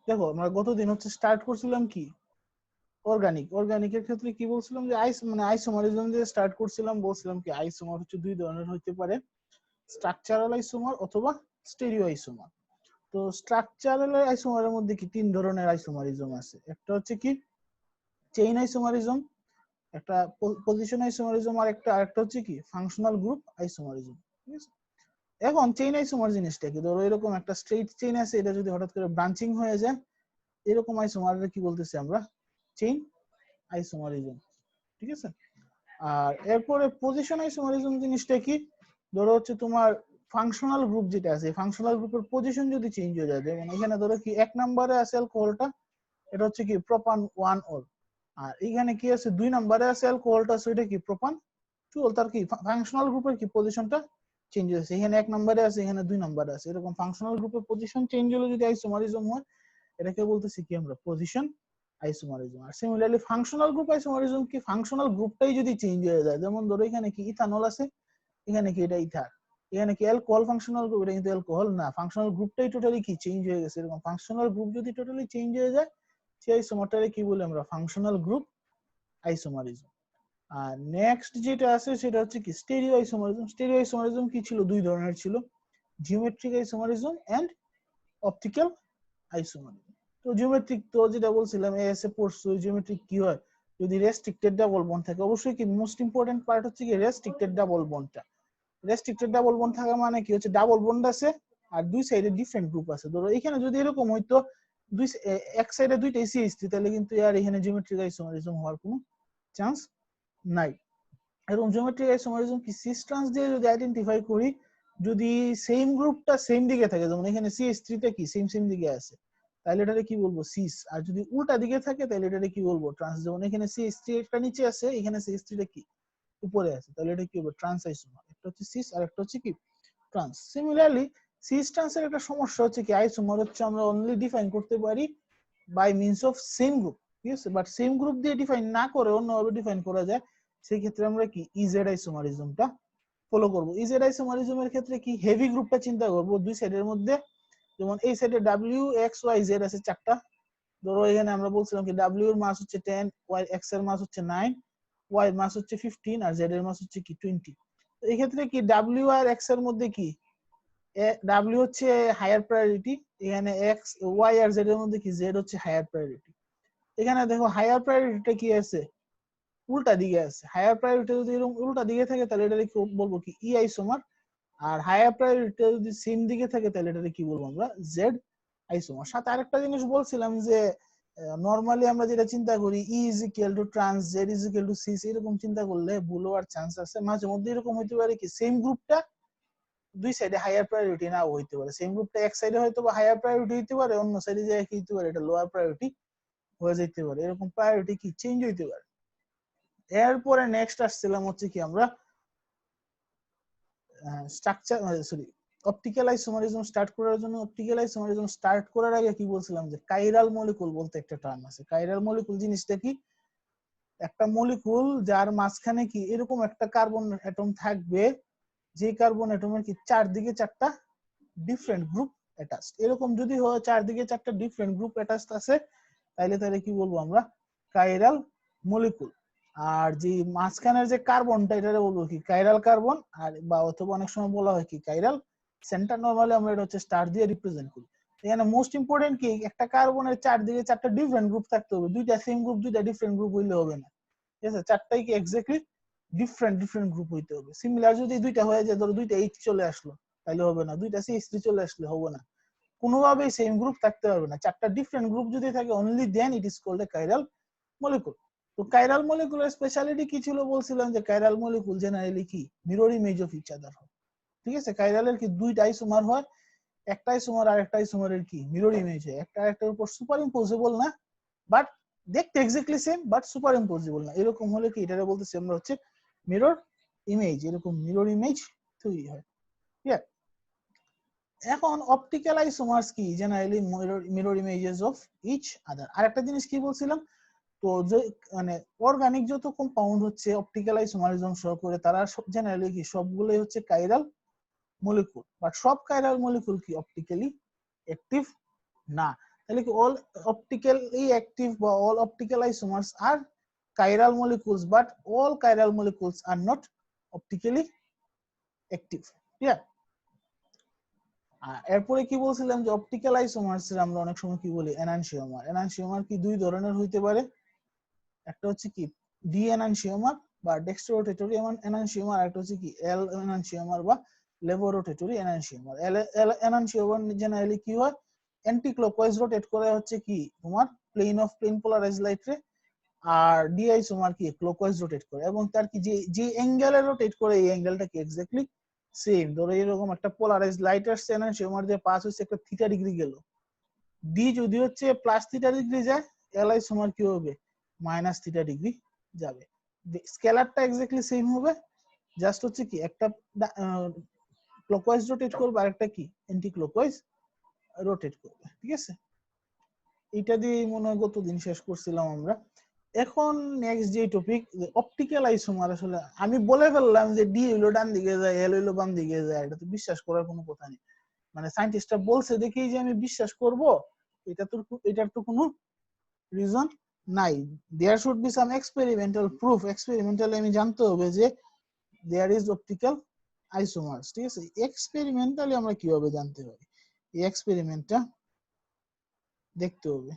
দেখো আমরা গতদিন হচ্ছে স্টার্ট করছিলাম কি অর্গানিকের ক্ষেত্রে কি বলছিলাম যে আইসোমারিজম দিয়ে স্টার্ট করছিলাম, বলছিলাম কি আইসোমার হচ্ছে দুই ধরনের হতে পারে, স্ট্রাকচারাল আইসোমার অথবা স্টেরিও আইসোমার। তো স্ট্রাকচারাল আইসোমারের মধ্যে কি তিন ধরনের আইসোমারিজম আছে, একটা হচ্ছে কি চেইন আইসোমারিজম, একটা পজিশন আইসোমারিজম, আর আরেকটা হচ্ছে কি ফাংশনাল গ্রুপ আইসোমারিজম। ঠিক আছে, এখন চেইন আইসোমার জিনিসটা কি, ধরো এরকম একটা স্ট্রেইট চেইন আছে, এটা যদি হঠাৎ করে ব্রাঞ্চিং হয়ে যায়, এরকম আইসোমারকে কি বলতেছি আমরা, চেইন আইসোমারিজম। ঠিক আছে, আর এরপরে পজিশন আইসোমারিজম জিনিসটা কি, ধরো হচ্ছে তোমার ফাংশনাল গ্রুপ যেটা আছে, ফাংশনাল গ্রুপের পজিশন যদি চেঞ্জ হয়ে যায়, যেমন এখানে ধরো কি এক নম্বরে আছে অ্যালকোহলটা, এটা হচ্ছে কি প্রোপান 1 অল, আর এখানে কি আছে দুই নম্বরে আছে অ্যালকোহলটা, সেটা কি প্রোপান 2 অল, তার কি ফাংশনাল গ্রুপের কি পজিশনটা চেঞ্জ হয়েছে, এখানে এক নম্বরে আছে এখানে দুই নম্বরে আছে, এরকম ফাংশনাল গ্রুপের পজিশন চেঞ্জ হলে যদি আইসোমারিজম হয়, এটাকে বলতেছি কি আমরা পজিশন আইসোমারিজম। আর সিমিলারলি ফাংশনাল গ্রুপ আইসোমারিজম কি, ফাংশনাল গ্রুপটাই যদি চেঞ্জ হয়ে যায়, যেমন ধরো এখানে কি ইথানল আছে, এখানে কি এটা ইথার, এখানে কি অ্যালকোহল ফাংশনাল গ্রুপ, এটা কিন্তু অ্যালকোহল না, ফাংশনাল গ্রুপটাই টোটালি কি চেঞ্জ হয়ে গেছে, এরকম ফাংশনাল গ্রুপ যদি টোটালি চেঞ্জ হয়ে যায়, সেই আইসোমারটারে কি বলি আমরা ফাংশনাল গ্রুপ আইসোমারিজম। আর নেক্সট যেটা আছে সেটা হচ্ছে কি স্টেরিও আইসোমারিজম। স্টেরিও আইসোমারিজম কি ছিল, দুই ধরনের ছিল, geometric isomerism and optical isomerism. তো জিওমেট্রিক তো যেটা বলছিলাম এএসএ পড়ছো, জিওমেট্রিক কি হয়, যদি রেস্ট্রিক্টেড ডাবল বন্ড থাকে, অবশ্যই কি মোস্ট ইম্পর্টেন্ট পার্ট হচ্ছে কি রেস্ট্রিক্টেড ডাবল বন্ডটা। রেস্ট্রিক্টেড ডাবল বন্ড থাকা মানে কি হচ্ছে ডাবল বন্ড আছে আর দুই সাইডে ডিফারেন্ট গ্রুপ আছে। ধরো এখানে যদি এরকম হইতো দুই এক সাইডে দুইটা সিএইচ3, তাহলে কিন্তু আর এখানে জিওমেট্রিক আইসোমারিজম হওয়ার কোনো চান্স নাই। এরকম জিওমেট্রিক আইসোমারিজম কি সিস ট্রান্স দিয়ে যদি আইডেন্টিফাই করি, যদি সেম গ্রুপটা সেম দিকে থাকে, যেমন এখানে সিএইচ3 টা কি সেম সেম দিকে আছে, তাহলে এটারে কি বলবো সিস, আর যদি উল্টা দিকে থাকে তাহলে এটারে কি বলবো ট্রান্স। যেমন এখানে সিএইচ3 একটা নিচে আছে, এখানে সিএইচ3 টা কি উপরে আছে, তাহলে এটা কি হবে ট্রান্স আইসোমার। একটা হচ্ছে সিস আর একটা হচ্ছে কি ট্রান্স। সিমিলারলি সিস ট্রান্সের একটা সমস্যা হচ্ছে কি আইসোমার হচ্ছে আমরা অনলি ডিফাইন করতে পারি by means of same group. ঠিক আছে, বাট সেম গ্রুপ দিয়ে ডিফাইন না করে অন্যভাবে ডিফাইন করা যায়, সেই ক্ষেত্রে আমরা কি ইজেড আইসোমারিজমটা ফলো করব। ইজেড আইসোমারিজমের ক্ষেত্রে কি হেভি গ্রুপটা চিন্তা করব দুই সাইডের মধ্যে, যেমন এই সাইডে ডাব্লিউ এক্স ওয়াই জেড আছে চারটা, ধরো এখানে আমরা বলছিলাম কি ডাব্লিউ এর মাস হচ্ছে 10, ওয়াই এক্স এর মাস হচ্ছে 9, ওয়াই এর মাস হচ্ছে 15, আর জেড এর মাস হচ্ছে কি 20। তো এই ক্ষেত্রে কি ডাব্লিউ আর এক্স এর মধ্যে কি ডাব্লিউ হচ্ছে হায়ার প্রায়োরিটি, এখানে এক্স ওয়াই আর জেড এর মধ্যে কি জেড হচ্ছে হায়ার প্রায়োরিটি। এখানে দেখো হায়ার প্রায়োরিটিটা কি আছে, উল্টা দিকে আছে। হায়ার প্রায়োরিটি যদি এরকম উল্টা দিকে থাকে তাহলে এটা কি বলবো কি ই আইসোমার, আর হায়ার প্রায়োরিটি যদি সেম দিকে থাকে তাহলে এটা কি বলবো আমরা জেড আইসোমার। সাথে আরেকটা জিনিস বলছিলাম যে নরমালি আমরা যেটা চিন্তা করি E is equal to trans, Z is equal to cis, এরকম চিন্তা করলে ভুল হওয়ার চান্স আছে। মাঝে মধ্যে এরকম হইতে পারে কি সেম গ্রুপটা দুই সাইডে হায়ার প্রায়োরিটি নাও হইতে পারে, সেম গ্রুপটা এক সাইডে হয়তো বা হায়ার প্রায়োরিটি হইতে পারে, অন্য সাইডে যায় কি হইতে পারে এটা লোয়ার প্রায়োরিটি হয়ে যেতে পারে, এরকম প্রায়োরিটি কি চেঞ্জ হইতে পারে। এরপরে নেক্সট আসছিলাম হচ্ছে কি আমরা structure sorry optical isomerism start করার জন্য। অপটিক্যাল আইসোমারিজম স্টার্ট করার আগে কি বলছিলাম যে কাইরাল মলিকুল বলতে একটা টার্ম আছে। কাইরাল মলিকুল জিনিসটা কি, একটা মলিকুল যার মাঝখানে কি এরকম একটা কার্বন অ্যাটম থাকবে, যে কার্বন অ্যাটমের কি চারদিকে চারটা ডিফারেন্ট গ্রুপ অ্যাটাচড। এরকম যদি হয় চারদিকে চারটা ডিফারেন্ট গ্রুপ অ্যাটাচড আছে, তাহলে কি বলবো আমরা কাইরাল মলিকুল। আর যে মাঝখানের যে কার্বনটা এটারে বলবো কি কাইরাল কার্বন, আর বা অথবা অনেক সময় বলা হয় কি কাইরাল সেন্টার। নরমালি আমরা এটা হচ্ছে স্টার দিয়ে রিপ্রেজেন্ট করি। এখানে মোস্ট ইম্পর্টেন্ট কি একটা কার্বনের চারদিকে চারটা ডিফারেন্ট গ্রুপ থাকতে হবে, দুইটা সেম গ্রুপ দুইটা ডিফারেন্ট গ্রুপ হইলে হবে না। ঠিক আছে, চারটাই কি এক্স্যাক্টলি ডিফারেন্ট গ্রুপ হইতে হবে। সিমিলার যদি দুইটা হয়ে যায়, ধরো দুইটা এইচ চলে আসলো তাহলে হবে না, দুইটা সিএইচ3 চলে আসলে হবে না, কোনোভাবেই সেম গ্রুপ থাকতে পারবে না। চারটা ডিফারেন্ট গ্রুপ যদি থাকে only then it is called a chiral molecule. তো কাইরাল মলিকুলের স্পেশালিটি কি ছিল বলছিলাম যে কাইরাল মলিকুল জেনারেলি কি mirror image of each other হয়। ঠিক আছে, কাইরালের কি দুইটা আইসোমার হয়, একটা আইসোমার আর একটা আইসোমারের কি মিরর ইমেজ হয়, একটা আরেকটার উপর সুপার ইম্পোজেবল না, বাট দেখতে exactly same but superimposable না। এরকম হলে কি এটারে বলতেছি আমরা হচ্ছে মিরর ইমেজ, এরকম মিরর ইমেজ তৈরি হয়। ঠিক আছে, এখন অপটিক্যাল আইসোমার্স কি generally mirror images of each other. আরেকটা জিনিস কি বলছিলাম, তো যে মানে অর্গানিক যত কম্পাউন্ড হচ্ছে অপটিক্যাল আইসোমারিজম সহ করে, তারা জেনারেলি কি সবগুলোই হচ্ছে কাইরাল মলিকুল, বাট সব কাইরাল মলিকুল কি অপটিক্যালি অ্যাক্টিভ না। তাহলে কি all optically active বা all optical isomers are chiral molecules but all chiral molecules are not optically active. Clear? এরপরে কি বলছিলাম যে অপটিক্যাল আইসোমার্স আমরা অনেক সময় কি বলি এনানসিওমার। এনানসিওমার কি দুই ধরনের হইতে পারে, একটা হচ্ছে কি ডি এনানসিওমার বা ডেক্সট্রোরোটেটরি এনানসিওমার, একটা হচ্ছে কি এল এনানসিওমার বা লেভোরোটেটরি এনানসিওমার। এল এনানসিওমার জেনারেলি কি হয়, অ্যান্টি ক্লকওয়াইজ রোটেট করে হচ্ছে কি তোমার প্লেন পোলারাইজ লাইট রে, আর ডি আইসোমার কি ক্লকওয়াইজ রোটেট করে, এবং তার কি যে যে অ্যাঙ্গেলে রোটেট করে এই অ্যাঙ্গেলটা কি এক্স্যাক্টলি সেম। ধরো এরকম একটা পোলারাইজ লাইট আসছে এনানসিওমার দিয়ে পাস হচ্ছে, একটা থিটা ডিগ্রি গেল, ডি যদি হচ্ছে প্লাস থিটা ডিগ্রি যায়, এল আইসোমার কি হবে মাইনাস থিটা ডিগ্রি যাবে। স্কেলারটা এক্স্যাক্টলি সেম হবে, জাস্ট হচ্ছে কি একটা ক্লকওয়াইজ রোটেট করবে আর একটা কি অ্যান্টি ক্লকওয়াইজ রোটেট করবে। ঠিক আছে, এটা দিয়ে মনে হয় গতদিন শেষ করছিলাম আমরা। এখন নেক্সট যে টপিক অপটিক্যাল আইসোমার, আসলে আমি বলে ফেললাম যে ডি হইলো ডান দিকে যায়, এল হইলো বাম দিকে যায়, এটা তো বিশ্বাস করার কোনো কথা নেই। মানে সায়েন্টিস্টরা বলছে দেখেই যে আমি বিশ্বাস করব, এটার তো কোনো রিজন নাই। There should be some experimental proof, experimentally আমি জানতে হবে যে দেয়ার ইজ অপটিক্যাল আইসোমার্স। ঠিক আছে, এক্সপেরিমেন্টালি আমরা কিভাবে জানতে পারি, এই এক্সপেরিমেন্টটা দেখতে হবে।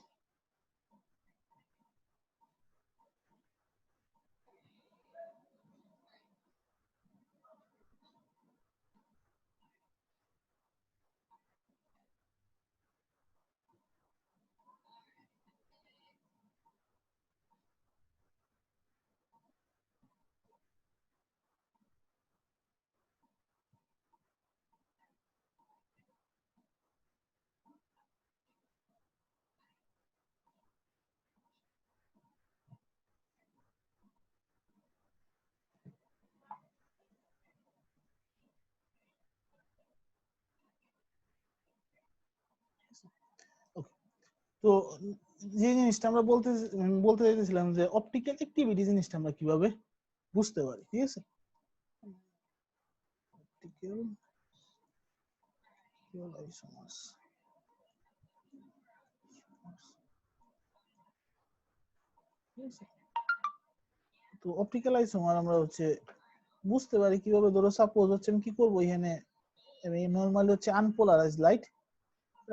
তো যে জিনিসটা আমরা বলতে চাইছিলাম যে অপটিক্যাল অ্যাক্টিভিটি জিনিসটা আমরা কিভাবে বুঝতে পারি। ঠিক আছে, অপটিক্যাল আইসোমার্স, তো অপটিক্যাল আইসোমার আমরা হচ্ছে বুঝতে পারি কিভাবে। ধরো সাপোজ হচ্ছে আমি কি করবো, এখানে আমি নরমালি হচ্ছে আনপোলারাইজ লাইট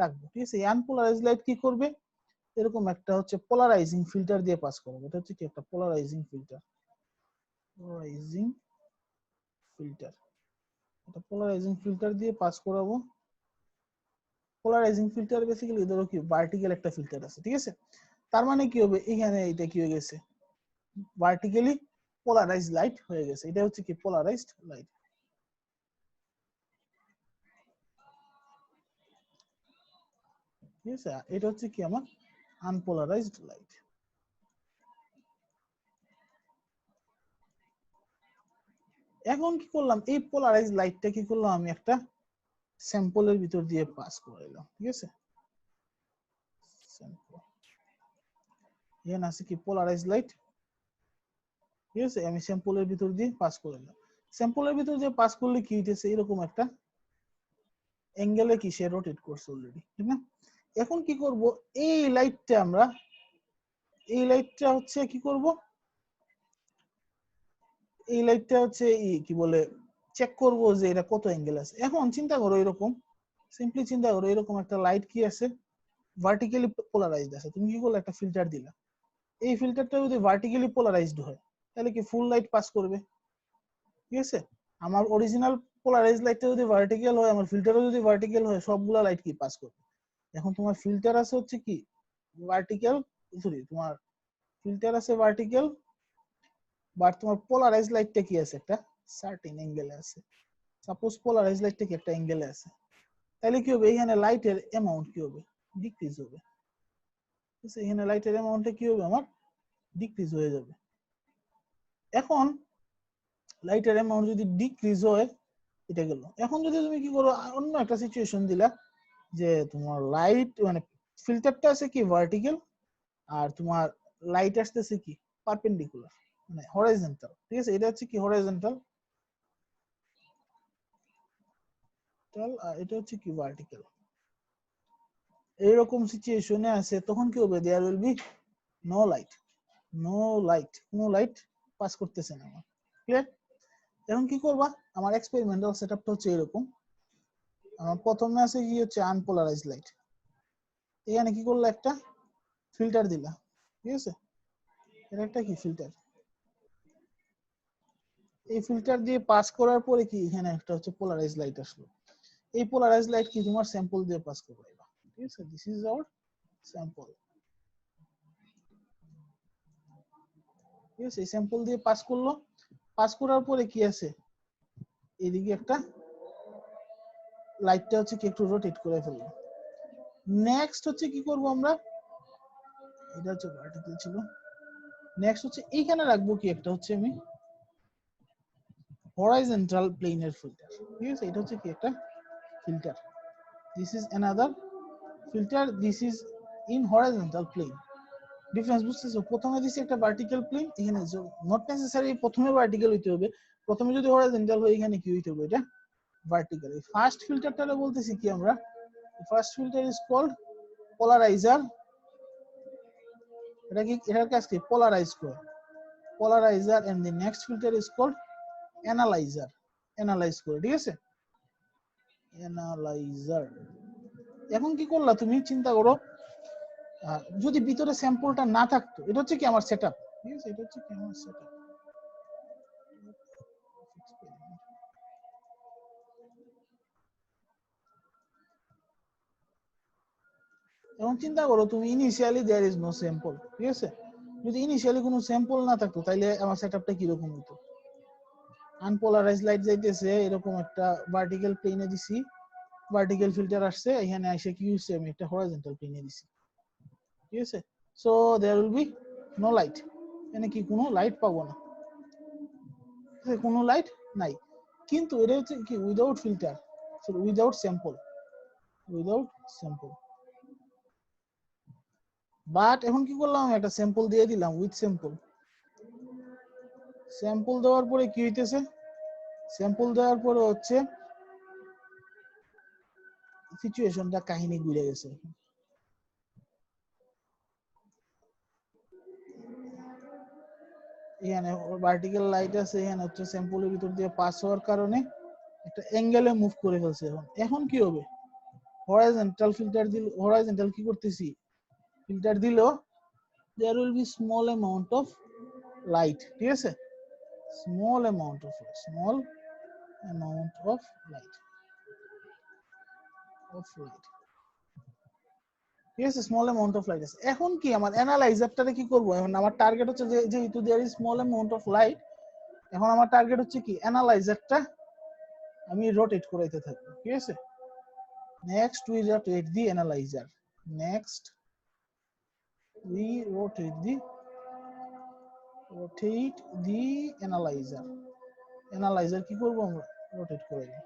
রাখবো। ঠিক আছে, এই আনপোলারাইজ লাইট কি করবে, এরকম একটা হচ্ছে পোলারাইজিং ফিল্টার দিয়ে পাস করবে। এটা হচ্ছে কি একটা পোলারাইজিং ফিল্টার, পোলারাইজিং ফিল্টার, এটা পোলারাইজিং ফিল্টার দিয়ে পাস করাবো। পোলারাইজিং ফিল্টার বেসিক্যালি ধরো কি ভার্টিক্যাল একটা ফিল্টার আছে। ঠিক আছে, তার মানে কি হবে, এখানে এটা কি হয়ে গেছে ভার্টিক্যালি পোলারাইজড লাইট হয়ে গেছে, এটা হচ্ছে কি পোলারাইজড লাইট। ঠিক আছে, এটা হচ্ছে কি আমার আনপোলারাইজড লাইট। এখন কি করলাম, এই পোলারাইজড লাইটটা কি করলাম, আমি একটা স্যাম্পলের ভিতর দিয়ে পাস করাইলাম। ঠিক আছে, স্যাম্পল, এখানে আছে কি পোলারাইজড লাইট। ঠিক আছে, আমি স্যাম্পলের ভিতর দিয়ে পাস করলাম। স্যাম্পলের ভিতর দিয়ে পাস করলে কি হইতেছে, এরকম একটা অ্যাঙ্গেলে কি সে রোটেট করছে অলরেডি, ঠিক না? এখন কি করব, এই লাইটটা আমরা, এই লাইটটা হচ্ছে কি করব, এই লাইটটা হচ্ছে কি বলে চেক করব যে এটা কত অ্যাঙ্গেল আছে। এখন চিন্তা করো এরকম, সিম্পলি চিন্তা করো এরকম একটা লাইট কি আছে ভার্টিক্যালি পোলারাইজড আছে, তুমি কি করলে একটা ফিল্টার দিলা, এই ফিল্টারটা যদি ভার্টিক্যালি পোলারাইজড হয় তাহলে কি ফুল লাইট পাস করবে। ঠিক আছে, আমার অরিজিনাল পোলারাইজড লাইটটা যদি ভার্টিক্যাল হয়, আমার ফিল্টারও যদি ভার্টিক্যাল হয়, সবগুলা লাইট কি পাস করবে। এখন তোমার ফিল্টার আছে হচ্ছে কি ভার্টিক্যাল, সরি তোমার ফিল্টার আছে ভার্টিক্যাল, বাট তোমার পোলারাইজ লাইটটা কি আছে একটা সার্টেন অ্যাঙ্গেলে আছে। সাপোজ পোলারাইজ লাইটটা কি একটা অ্যাঙ্গেলে আছে, তাহলে কি হবে, এখানে লাইটের অ্যামাউন্ট কি হবে, ডিক্রিজ হবে। ঠিক আছে, এখানে লাইটের অ্যামাউন্টটা কি হবে আমার ডিক্রিজ হয়ে যাবে। এখন লাইটের অ্যামাউন্ট যদি ডিক্রিজ হয়, এটা গেল। এখন যদি তুমি কি করো, অন্য একটা সিচুয়েশন দিলা যে তোমার লাইট মানে ফিল্টারটা আছে কি ভার্টিক্যাল, আর তোমার লাইট আসতেছে কি পারপেন্ডিকুলার মানে হরাইজন্টাল। ঠিক আছে, এটা হচ্ছে কি হরাইজন্টাল, আর এটা হচ্ছে কি ভার্টিক্যাল। এইরকম সিচুয়েশনে আছে তখন কি হবে, there will be no light, কোনো লাইট পাস করতেছে না আমার। ক্লিয়ার? এখন কি করবা, আমার এক্সপেরিমেন্টাল সেটআপটা হচ্ছে এরকম। আমার প্রথমে আছে কি হচ্ছে আনপোলারাইজড লাইট, এখানে কি করলে একটা ফিল্টার দিলা, ঠিক আছে, এটা একটা কি ফিল্টার, এই ফিল্টার দিয়ে পাস করার পরে কি এখানে একটা হচ্ছে পোলারাইজড লাইট আসলো। এই পোলারাইজড লাইট কি তোমার স্যাম্পল দিয়ে পাস করবে, ঠিক আছে, দিস ইজ আওয়ার স্যাম্পল, ঠিক আছে, এই স্যাম্পল দিয়ে পাস করলো। পাস করার পরে কি আছে, এদিকে একটা লাইটটা হচ্ছে কি একটু রোটেট করে ফেললো। নেক্সট হচ্ছে কি করব আমরা, এটা হচ্ছে ভার্টিক্যাল ছিল, নেক্সট হচ্ছে এইখানে রাখবো কি একটা হচ্ছে আমি হরাইজন্টাল প্লেনের ফিল্টার, ঠিক আছে, এটা হচ্ছে কি একটা filter, this is another filter, this is in horizontal plane. Difference বুঝতেছো, প্রথমে দিছি একটা ভার্টিক্যাল প্লেন, এখানে নট নেসেসারি প্রথমে ভার্টিক্যাল হইতে হবে, প্রথমে যদি হরাইজন্টাল হয় এখানে কি হইতে হবে, এটা ভার্টিক্যাল। ফার্স্ট ফিল্টারটা বলতেছি কি আমরা, first filter is called polariser, এটা কি এটার কাজ কি পোলারাইজ করে, polariser, and the next filter is called analyser, analyse করে, ঠিক আছে, অ্যানালাইজার। এখন কি করলা তুমি চিন্তা করো, যদি ভিতরে স্যাম্পলটা না থাকতো, এটা হচ্ছে কি আমার সেটআপ, ঠিক আছে, এটা হচ্ছে কি আমার সেটআপ। এখন চিন্তা করো তুমি initially there is no sample, ঠিক আছে, যদি ইনিশিয়ালি কোনো স্যাম্পল না থাকতো তাইলে আমার সেটআপটা কি রকম হতো, আনপোলারাইজড লাইট যাইতেছে এরকম একটা ভার্টিক্যাল প্লেনে দিছি, ভার্টিক্যাল ফিল্টার আসছে, এখানে এসে কি হইছে আমি একটা হরাইজন্টাল প্লেনে দিছি, ঠিক আছে, so there will be no light, এখানে কি কোনো লাইট পাবো না, কোনো লাইট নাই, কিন্তু এটা হচ্ছে কি without filter, without sample, without sample. But এখন কি করলাম, একটা স্যাম্পল দিয়ে দিলাম, উইথ স্যাম্পল, স্যাম্পল দেওয়ার পরে কি হইতেছে, স্যাম্পল দেওয়ার পরে হচ্ছে সিচুয়েশনটা কাহিনী ঘুরে গেছে, এখানে ভার্টিক্যাল লাইট আছে, এখানে হচ্ছে স্যাম্পলের ভিতর দিয়ে পাস হওয়ার কারণে একটা অ্যাঙ্গেলে মুভ করে ফেলছে। এখন এখন কি হবে, হরাইজন্টাল ফিল্টার দিল, হরাইজন্টাল কি করতেছি ফিল্টার দিল, there will be small amount of light, ঠিক আছে, small amount of light, small amount of light, ঠিক আছে, স্মল অ্যামাউন্ট অফ লাইট আছে। এখন কি আমার অ্যানালাইজারটারে কি করব, এখন আমার টার্গেট হচ্ছে যে যেহেতু there is small amount of light, এখন আমার টার্গেট হচ্ছে কি অ্যানালাইজারটা আমি রোটেট করাইতে থাকবো, ঠিক আছে, next we rotate the analyser, next we rotate the analyser, analyser কি করব আমরা রোটেট করে দিই।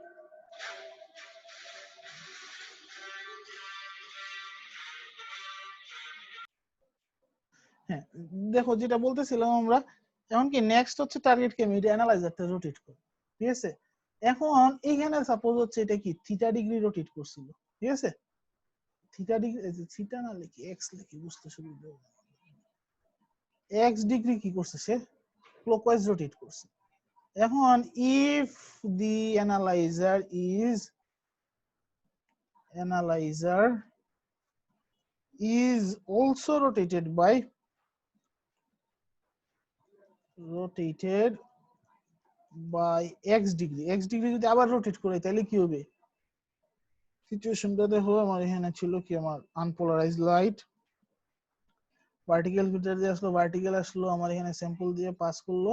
হ্যাঁ, দেখো যেটা বলতেছিলাম আমরা, এখন কি নেক্সট হচ্ছে টার্গেট কে আমি অ্যানালাইজারটা রোটেট করব, ঠিক আছে, এখন এইখানে সাপোজ হচ্ছে এটা কি থিটা ডিগ্রি রোটেট করছিল, ঠিক আছে, থিটা ডিগ্রি, থিটা না লিখি এক্স লিখি বুঝতে সুবিধা হবে, এক্স ডিগ্রি কি করছে সে ক্লকওয়াইজ রোটেট করছে। এখন if the analyser is also rotated by x degree যদি আবার রোটেট করে তাহলে কি হবে, সিচুয়েশনটা দেখো, আমার এখানে ছিল কি আমার আনপোলারাইজড লাইট, ভার্টিক্যাল ফিল্টার দিয়ে আসলো, ভার্টিক্যাল আসলো, আমার এখানে স্যাম্পল দিয়ে পাস করলো,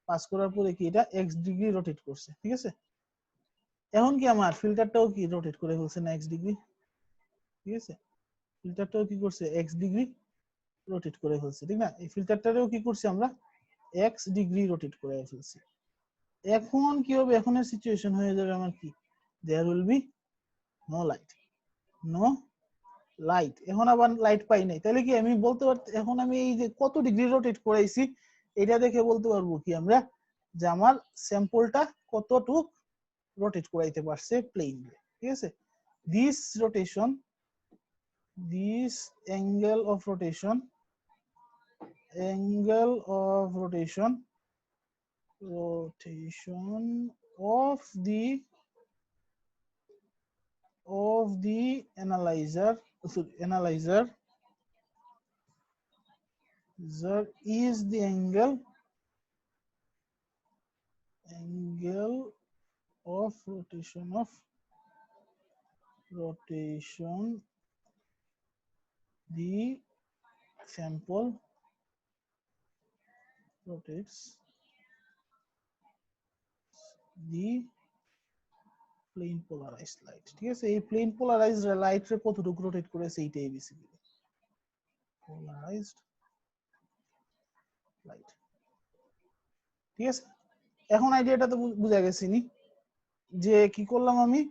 পাস করার পরে কি এটা x ডিগ্রি রোটেট করছে, ঠিক আছে, এখন কি আমার ফিল্টারটাও কি রোটেট করে ফেলছে না x ডিগ্রি, ঠিক আছে, ফিল্টারটাও কি করছে x ডিগ্রি রোটেট করে ফেলছে, ঠিক না, এই ফিল্টারটারেও কি করছি আমরা x ডিগ্রি রোটেট করে ফেলছি। এখন কি হবে, এখনের সিচুয়েশন হয়ে যাবে আমার কি there will be no light, no light, এখন আবার লাইট পাই নাই, তাহলে কি আমি বলতে পারতে, এখন আমি এই যে কত ডিগ্রি রোটেট করাইছি এটা দেখে বলতে পারবো কি আমরা যে আমার স্যাম্পলটা কতটুক রোটেট করাইতে পারছে প্লেন, ঠিক আছে, this rotation this angle of rotation of the analyzer is the angle of rotation the sample rotates the plane polarized light ঠিক আছে এই plane polarized light রে কতটুকু রোটেট করেছে এইটাই বেসিক্যালি polarized light ঠিক আছে এখন আইডিয়াটা তো বুঝা গেছে নি যে কি করলাম আমি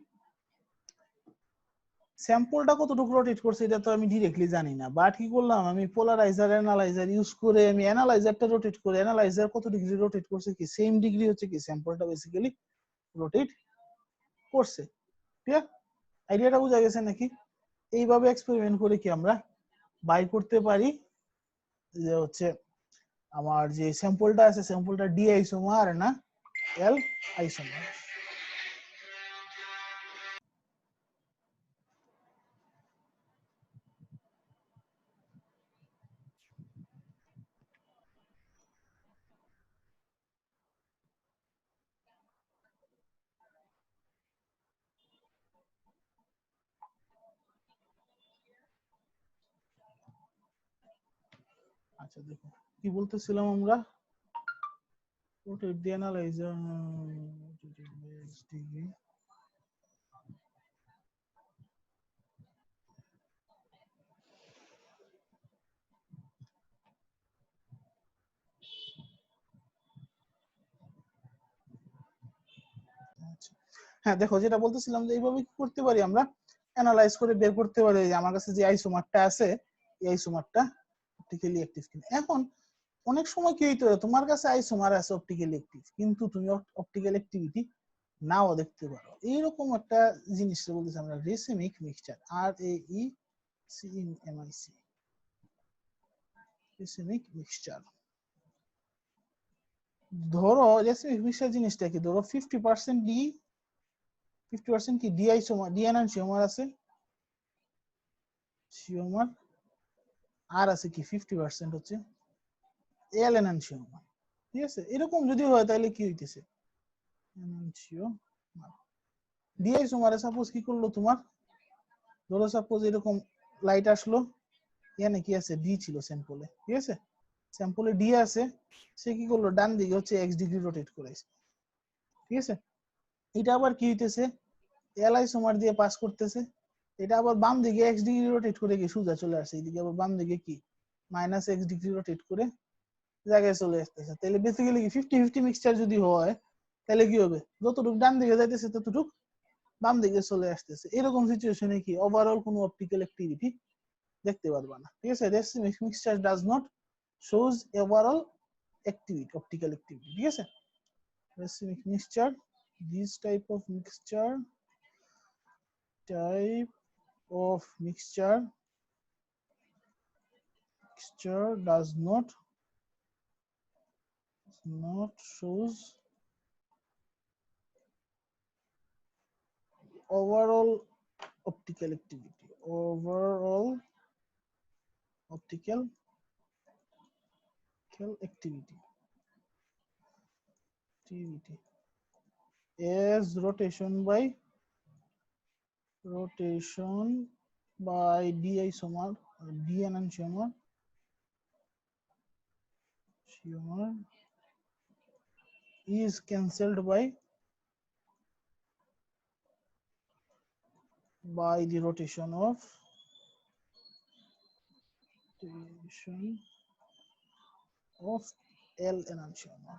স্যাম্পলটা কতটুকু রোটেট করছে এটা তো আমি ডাইরেক্টলি জানি না বাট কি করলাম আমি পোলারাইজার অ্যানালাইজার ইউজ করে আমি অ্যানালাইজারটা রোটেট করে অ্যানালাইজার কত ডিগ্রি রোটেট করছে কি সেম ডিগ্রি হচ্ছে কি স্যাম্পলটা বেসিক্যালি রোটেট করছে ঠিক আছে আইডিয়াটা বুঝা গেছে নাকি এইভাবে এক্সপেরিমেন্ট করে কি আমরা বাই করতে পারি যে হচ্ছে আমার যে স্যাম্পলটা আছে স্যাম্পলটা ডি আইসোমার না এল আইসোমার আচ্ছা দেখো কি বলতেছিলাম আমরা rotate the analyzer degree হ্যাঁ দেখো যেটা বলতেছিলাম যে এইভাবে কি করতে পারি আমরা অ্যানালাইজ করে বের করতে পারি যে আমার কাছে যে আইসোমারটা আছে এই আইসোমারটা অপটিক্যালি অ্যাক্টিভ কিনা এখন অনেক সময় কি হইতো তোমার কাছে আইসোমার আছে অপটিক্যালি অ্যাক্টিভ কিন্তু তুমি অপটিক্যাল অ্যাক্টিভিটি নাও দেখতে পারো এইরকম একটা জিনিস বলতেছি আমরা racemic mixture R A E C M I C racemic mixture ধরো রেসিমিক মিক্সচার জিনিসটা কি ধরো 50% ডি 50% কি ডি আইসোমার ডি এনানসিওমার আছে সিওমার আর আছে কি 50% হচ্ছে এল এনানসিওমার ঠিক আছে এরকম যদি হয় তাহলে কি হইতেছে এনানসিওমার ডি আইসোমারে সাপোজ কি করলো তোমার ধরো সাপোজ এরকম লাইট আসলো এখানে কি আছে ডি ছিল স্যাম্পলে ঠিক আছে স্যাম্পলে ডি আছে সে কি করলো ডান দিকে হচ্ছে এক্স ডিগ্রি রোটেট করেছে ঠিক আছে এটা আবার কি হইতেছে এল আইসোমার দিয়ে পাস করতেছে এটা আবার বাম দিকে এক্স ডিগ্রি রোটেট করে কি সোজা চলে আসছে এদিকে আবার বাম দিকে কি মাইনাস এক্স ডিগ্রি রোটেট করে জায়গায় চলে আসতেছে তাহলে বেসিক্যালি কি 50-50 মিক্সচার যদি হয় তাহলে কি হবে যতটুকু ডান দিকে যাইতেছে ততটুকু বাম দিকে চলে আসতেছে এরকম সিচুয়েশনে কি ওভারঅল কোনো অপটিক্যাল অ্যাক্টিভিটি দেখতে পারবা না ঠিক আছে racemic mixture does not shows overall activity optical activity ঠিক আছে racemic mixture this type of mixture does not shows overall optical activity optical activity as rotation by d isomer d enantiomer is cancelled by the rotation of L enantiomer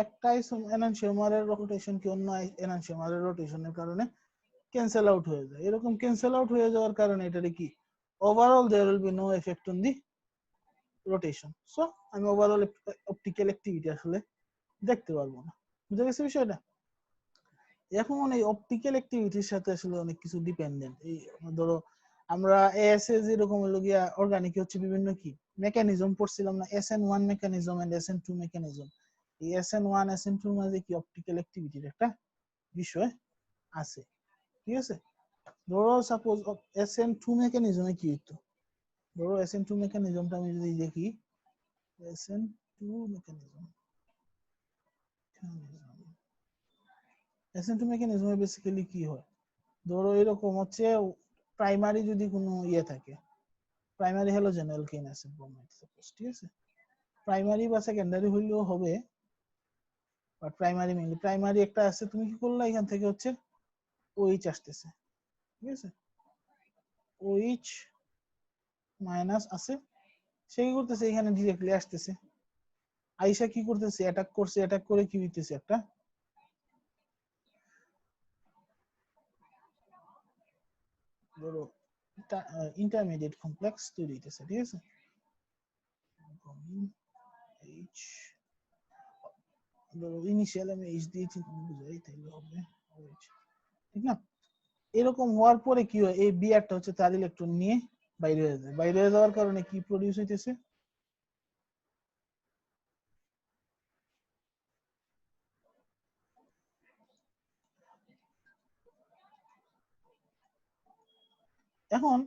একটা এনানসিওমারের rotation কি অন্য এনানসিওমারের রোটেশনের কারণে cancel out হয়ে যায় এরকম cancel out হয়ে যাওয়ার কারণে এটারে কি overall there will be no effect on the rotation so আমি ওভারঅল অপটিক্যাল অ্যাক্টিভিটি আসলে দেখতে পারবো না বুঝা গেছে বিষয়টা এখন এই অপটিক্যাল অ্যাক্টিভিটির সাথে আসলে অনেক কিছু ডিপেন্ডেন্ট। এই ধরো আমরা এএসএ যেরকম হলো গিয়া অর্গানিক হচ্ছে বিভিন্ন কি মেকানিজম পড়ছিলাম না, SN1 mechanism and SN2 mechanism. এই SN1 SN2 এর মাঝে কি অপটিক্যাল অ্যাক্টিভিটির একটা বিষয় আছে, ঠিক আছে। ধরো সাপোজ SN2 মেকানিজমে কি হইতো, ধরো SN2 মেকানিজমটা আমি যদি দেখি, SN2 মেকানিজম SN2 মেকানিজমে বেসিক্যালি কি হয়, ধরো এরকম হচ্ছে প্রাইমারি যদি কোনো ইয়ে থাকে, primary halogen alkane acid bromide suppose, ঠিক আছে। প্রাইমারি বা সেকেন্ডারি হইলেও হবে, বাট প্রাইমারি মেইনলি প্রাইমারি একটা আছে, তুমি কি করলা এখান থেকে হচ্ছে OH আসতেছে, ঠিক আছে, OH মাইনাস আছে, সে কি করতেছে এখানে ডিরেক্টলি আসতেছে, আইসা কি করতেছে অ্যাটাক করছে, অ্যাটাক করে কি হইতেছে একটা ধরো ইন্টারমিডিয়েট কমপ্লেক্স তৈরি হইতেছে, ঠিক আছে। H ধরো ইনিশিয়াল আমি H দিয়ে বুঝাই তাইলে হবে OH, ঠিক না। এরকম হওয়ার পরে কি হয়, এই বিআরটা হচ্ছে তার ইলেকট্রন নিয়ে বাইরে হয়ে যায়, বাইরে হয়ে যাওয়ার কারণে কি প্রডিউস হইতেছে, এখন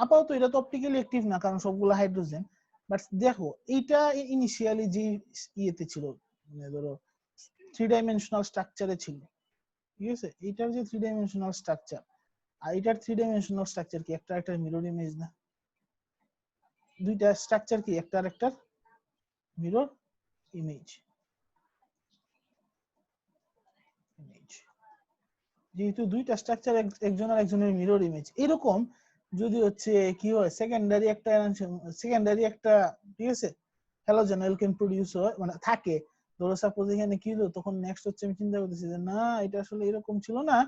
আপাতত এটা তো অপটিক্যালি অ্যাক্টিভ না কারণ সবগুলো হাইড্রোজেন, বাট দেখো এইটা ইনিশিয়ালি যে ইয়েতে ছিল, মানে ধরো 3 ডাইমেনশনাল স্ট্রাকচারে ছিল, ঠিক আছে। এইটার যে 3 ডাইমেনশনাল স্ট্রাকচার আর এটার 3 ডাইমেনশনাল স্ট্রাকচার কি একটা একটা মিরর ইমেজ না, দুইটা স্ট্রাকচার কি একটা আরেকটার মিরর ইমেজ, যেহেতু দুইটা স্ট্রাকচার একজন আর একজনের মিরর ইমেজ, এরকম যদি হচ্ছে কি হয় সেকেন্ডারি একটা ঠিক আছে হ্যালোজেন অ্যালকেন প্রোডিউস হয় মানে থাকে, ধরো সাপোজ এখানে কি হলো, তখন নেক্সট হচ্ছে আমি চিন্তা করতেছি যে না এটা আসলে এরকম ছিল না,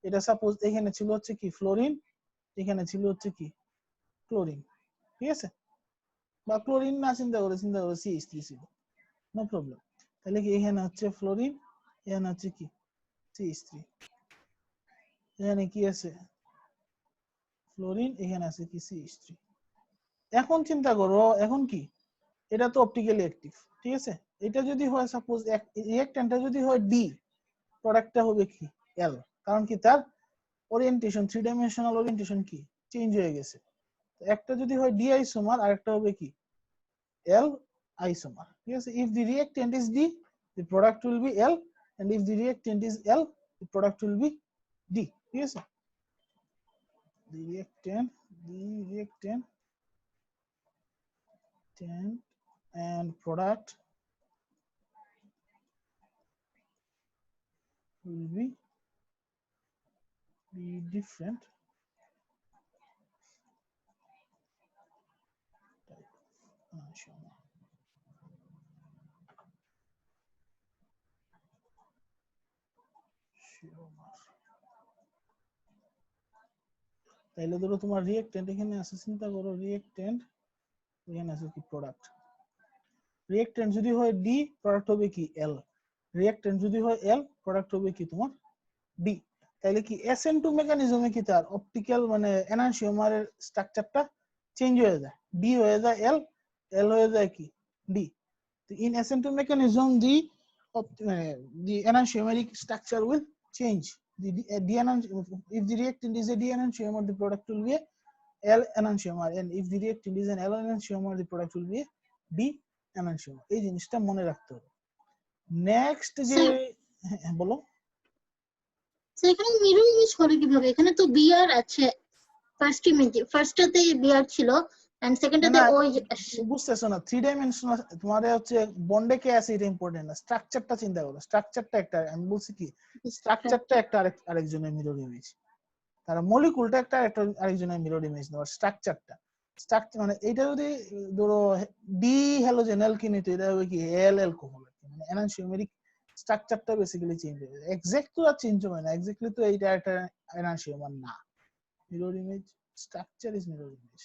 এটা সাপোজ এখানে ছিল হচ্ছে কি ফ্লোরিন, এখানে ছিল হচ্ছে কি ক্লোরিন, ঠিক আছে, বা ক্লোরিন না চিন্তা করে CH3 ছিল, নো প্রবলেম। তাহলে কি এখানে হচ্ছে ফ্লোরিন, এখানে হচ্ছে কি CH3, এখানে কি আছে ফ্লোরিন, এখানে আছে কি CH3। এখন চিন্তা করো এখন কি এটা তো অপটিক্যালি অ্যাক্টিভ, ঠিক আছে। এটা যদি হয় সাপোজ রিঅ্যাকট্যান্টটা যদি হয় ডি, প্রোডাক্টটা হবে কি এল, কারণ কি তার ওরিয়েন্টেশন 3 ডাইমেনশনাল ওরিয়েন্টেশন কি চেঞ্জ হয়ে গেছে। একটা যদি হয় ডি আইসোমার আর একটা হবে কি এল আইসোমার, ঠিক আছে। If the reactant is D, the product will be L, and if the reactant is L, the product will be D, ঠিক আছে। the reactant and product will be different type enantiomer. তাইলে ধরো তোমার reactant এখানে আছে, চিন্তা করো reactant এখানে আছে কি প্রোডাক্ট, রিঅ্যাকট্যান্ট যদি হয় ডি প্রোডাক্ট হবে কি এল, রিঅ্যাকট্যান্ট যদি হয় এল প্রোডাক্ট হবে কি তোমার ডি। তাহলে কি SN2 মেকানিজমে কি তার অপটিক্যাল মানে এনানসিওমারের স্ট্রাকচারটা চেঞ্জ হয়ে যায়, ডি হয়ে যায় এল, এল হয়ে যায় কি D. In SN2 mechanism, the enantiomeric structure will change. If the reactant is a D enantiomer, the product will be a L enantiomer, and if the reactant is an L enantiomer, the product will be a D enantiomer. এই জিনিসটা মনে রাখতে হবে। Next যে বলো, এখানে mirror image করে কিভাবে, এখানে তো বিআর আছে, ফার্স্টটাতে বিআর ছিল এন্ড সেকেন্ডটাতে ও আসছে। বুঝতেছো না 3 ডাইমেনশনাল তোমার হচ্ছে বন্ডে কে আছে এটা ইম্পর্টেন্ট না, স্ট্রাকচারটা চিন্তা করো, স্ট্রাকচারটা একটা আমি বলছি কি স্ট্রাকচারটা একটা আরেকজনের মিরর ইমেজ, তারা মলিকুলটা একটা আরেকজনের মিরর ইমেজ নেওয়ার স্ট্রাকচারটা মানে এইটা যদি ধরো ডি হ্যালোজেন অ্যালকিন হইতো এটা হবে কি এল অ্যালকোহল, মানে এনানসিওমেরিক স্ট্রাকচারটা বেসিক্যালি চেঞ্জ হয়ে যায়, এক্স্যাক্ট তো আর চেঞ্জ হবে না, এক্স্যাক্টলি তো এইটা একটা এনানসিওমার না, mirror image structure is mirror image,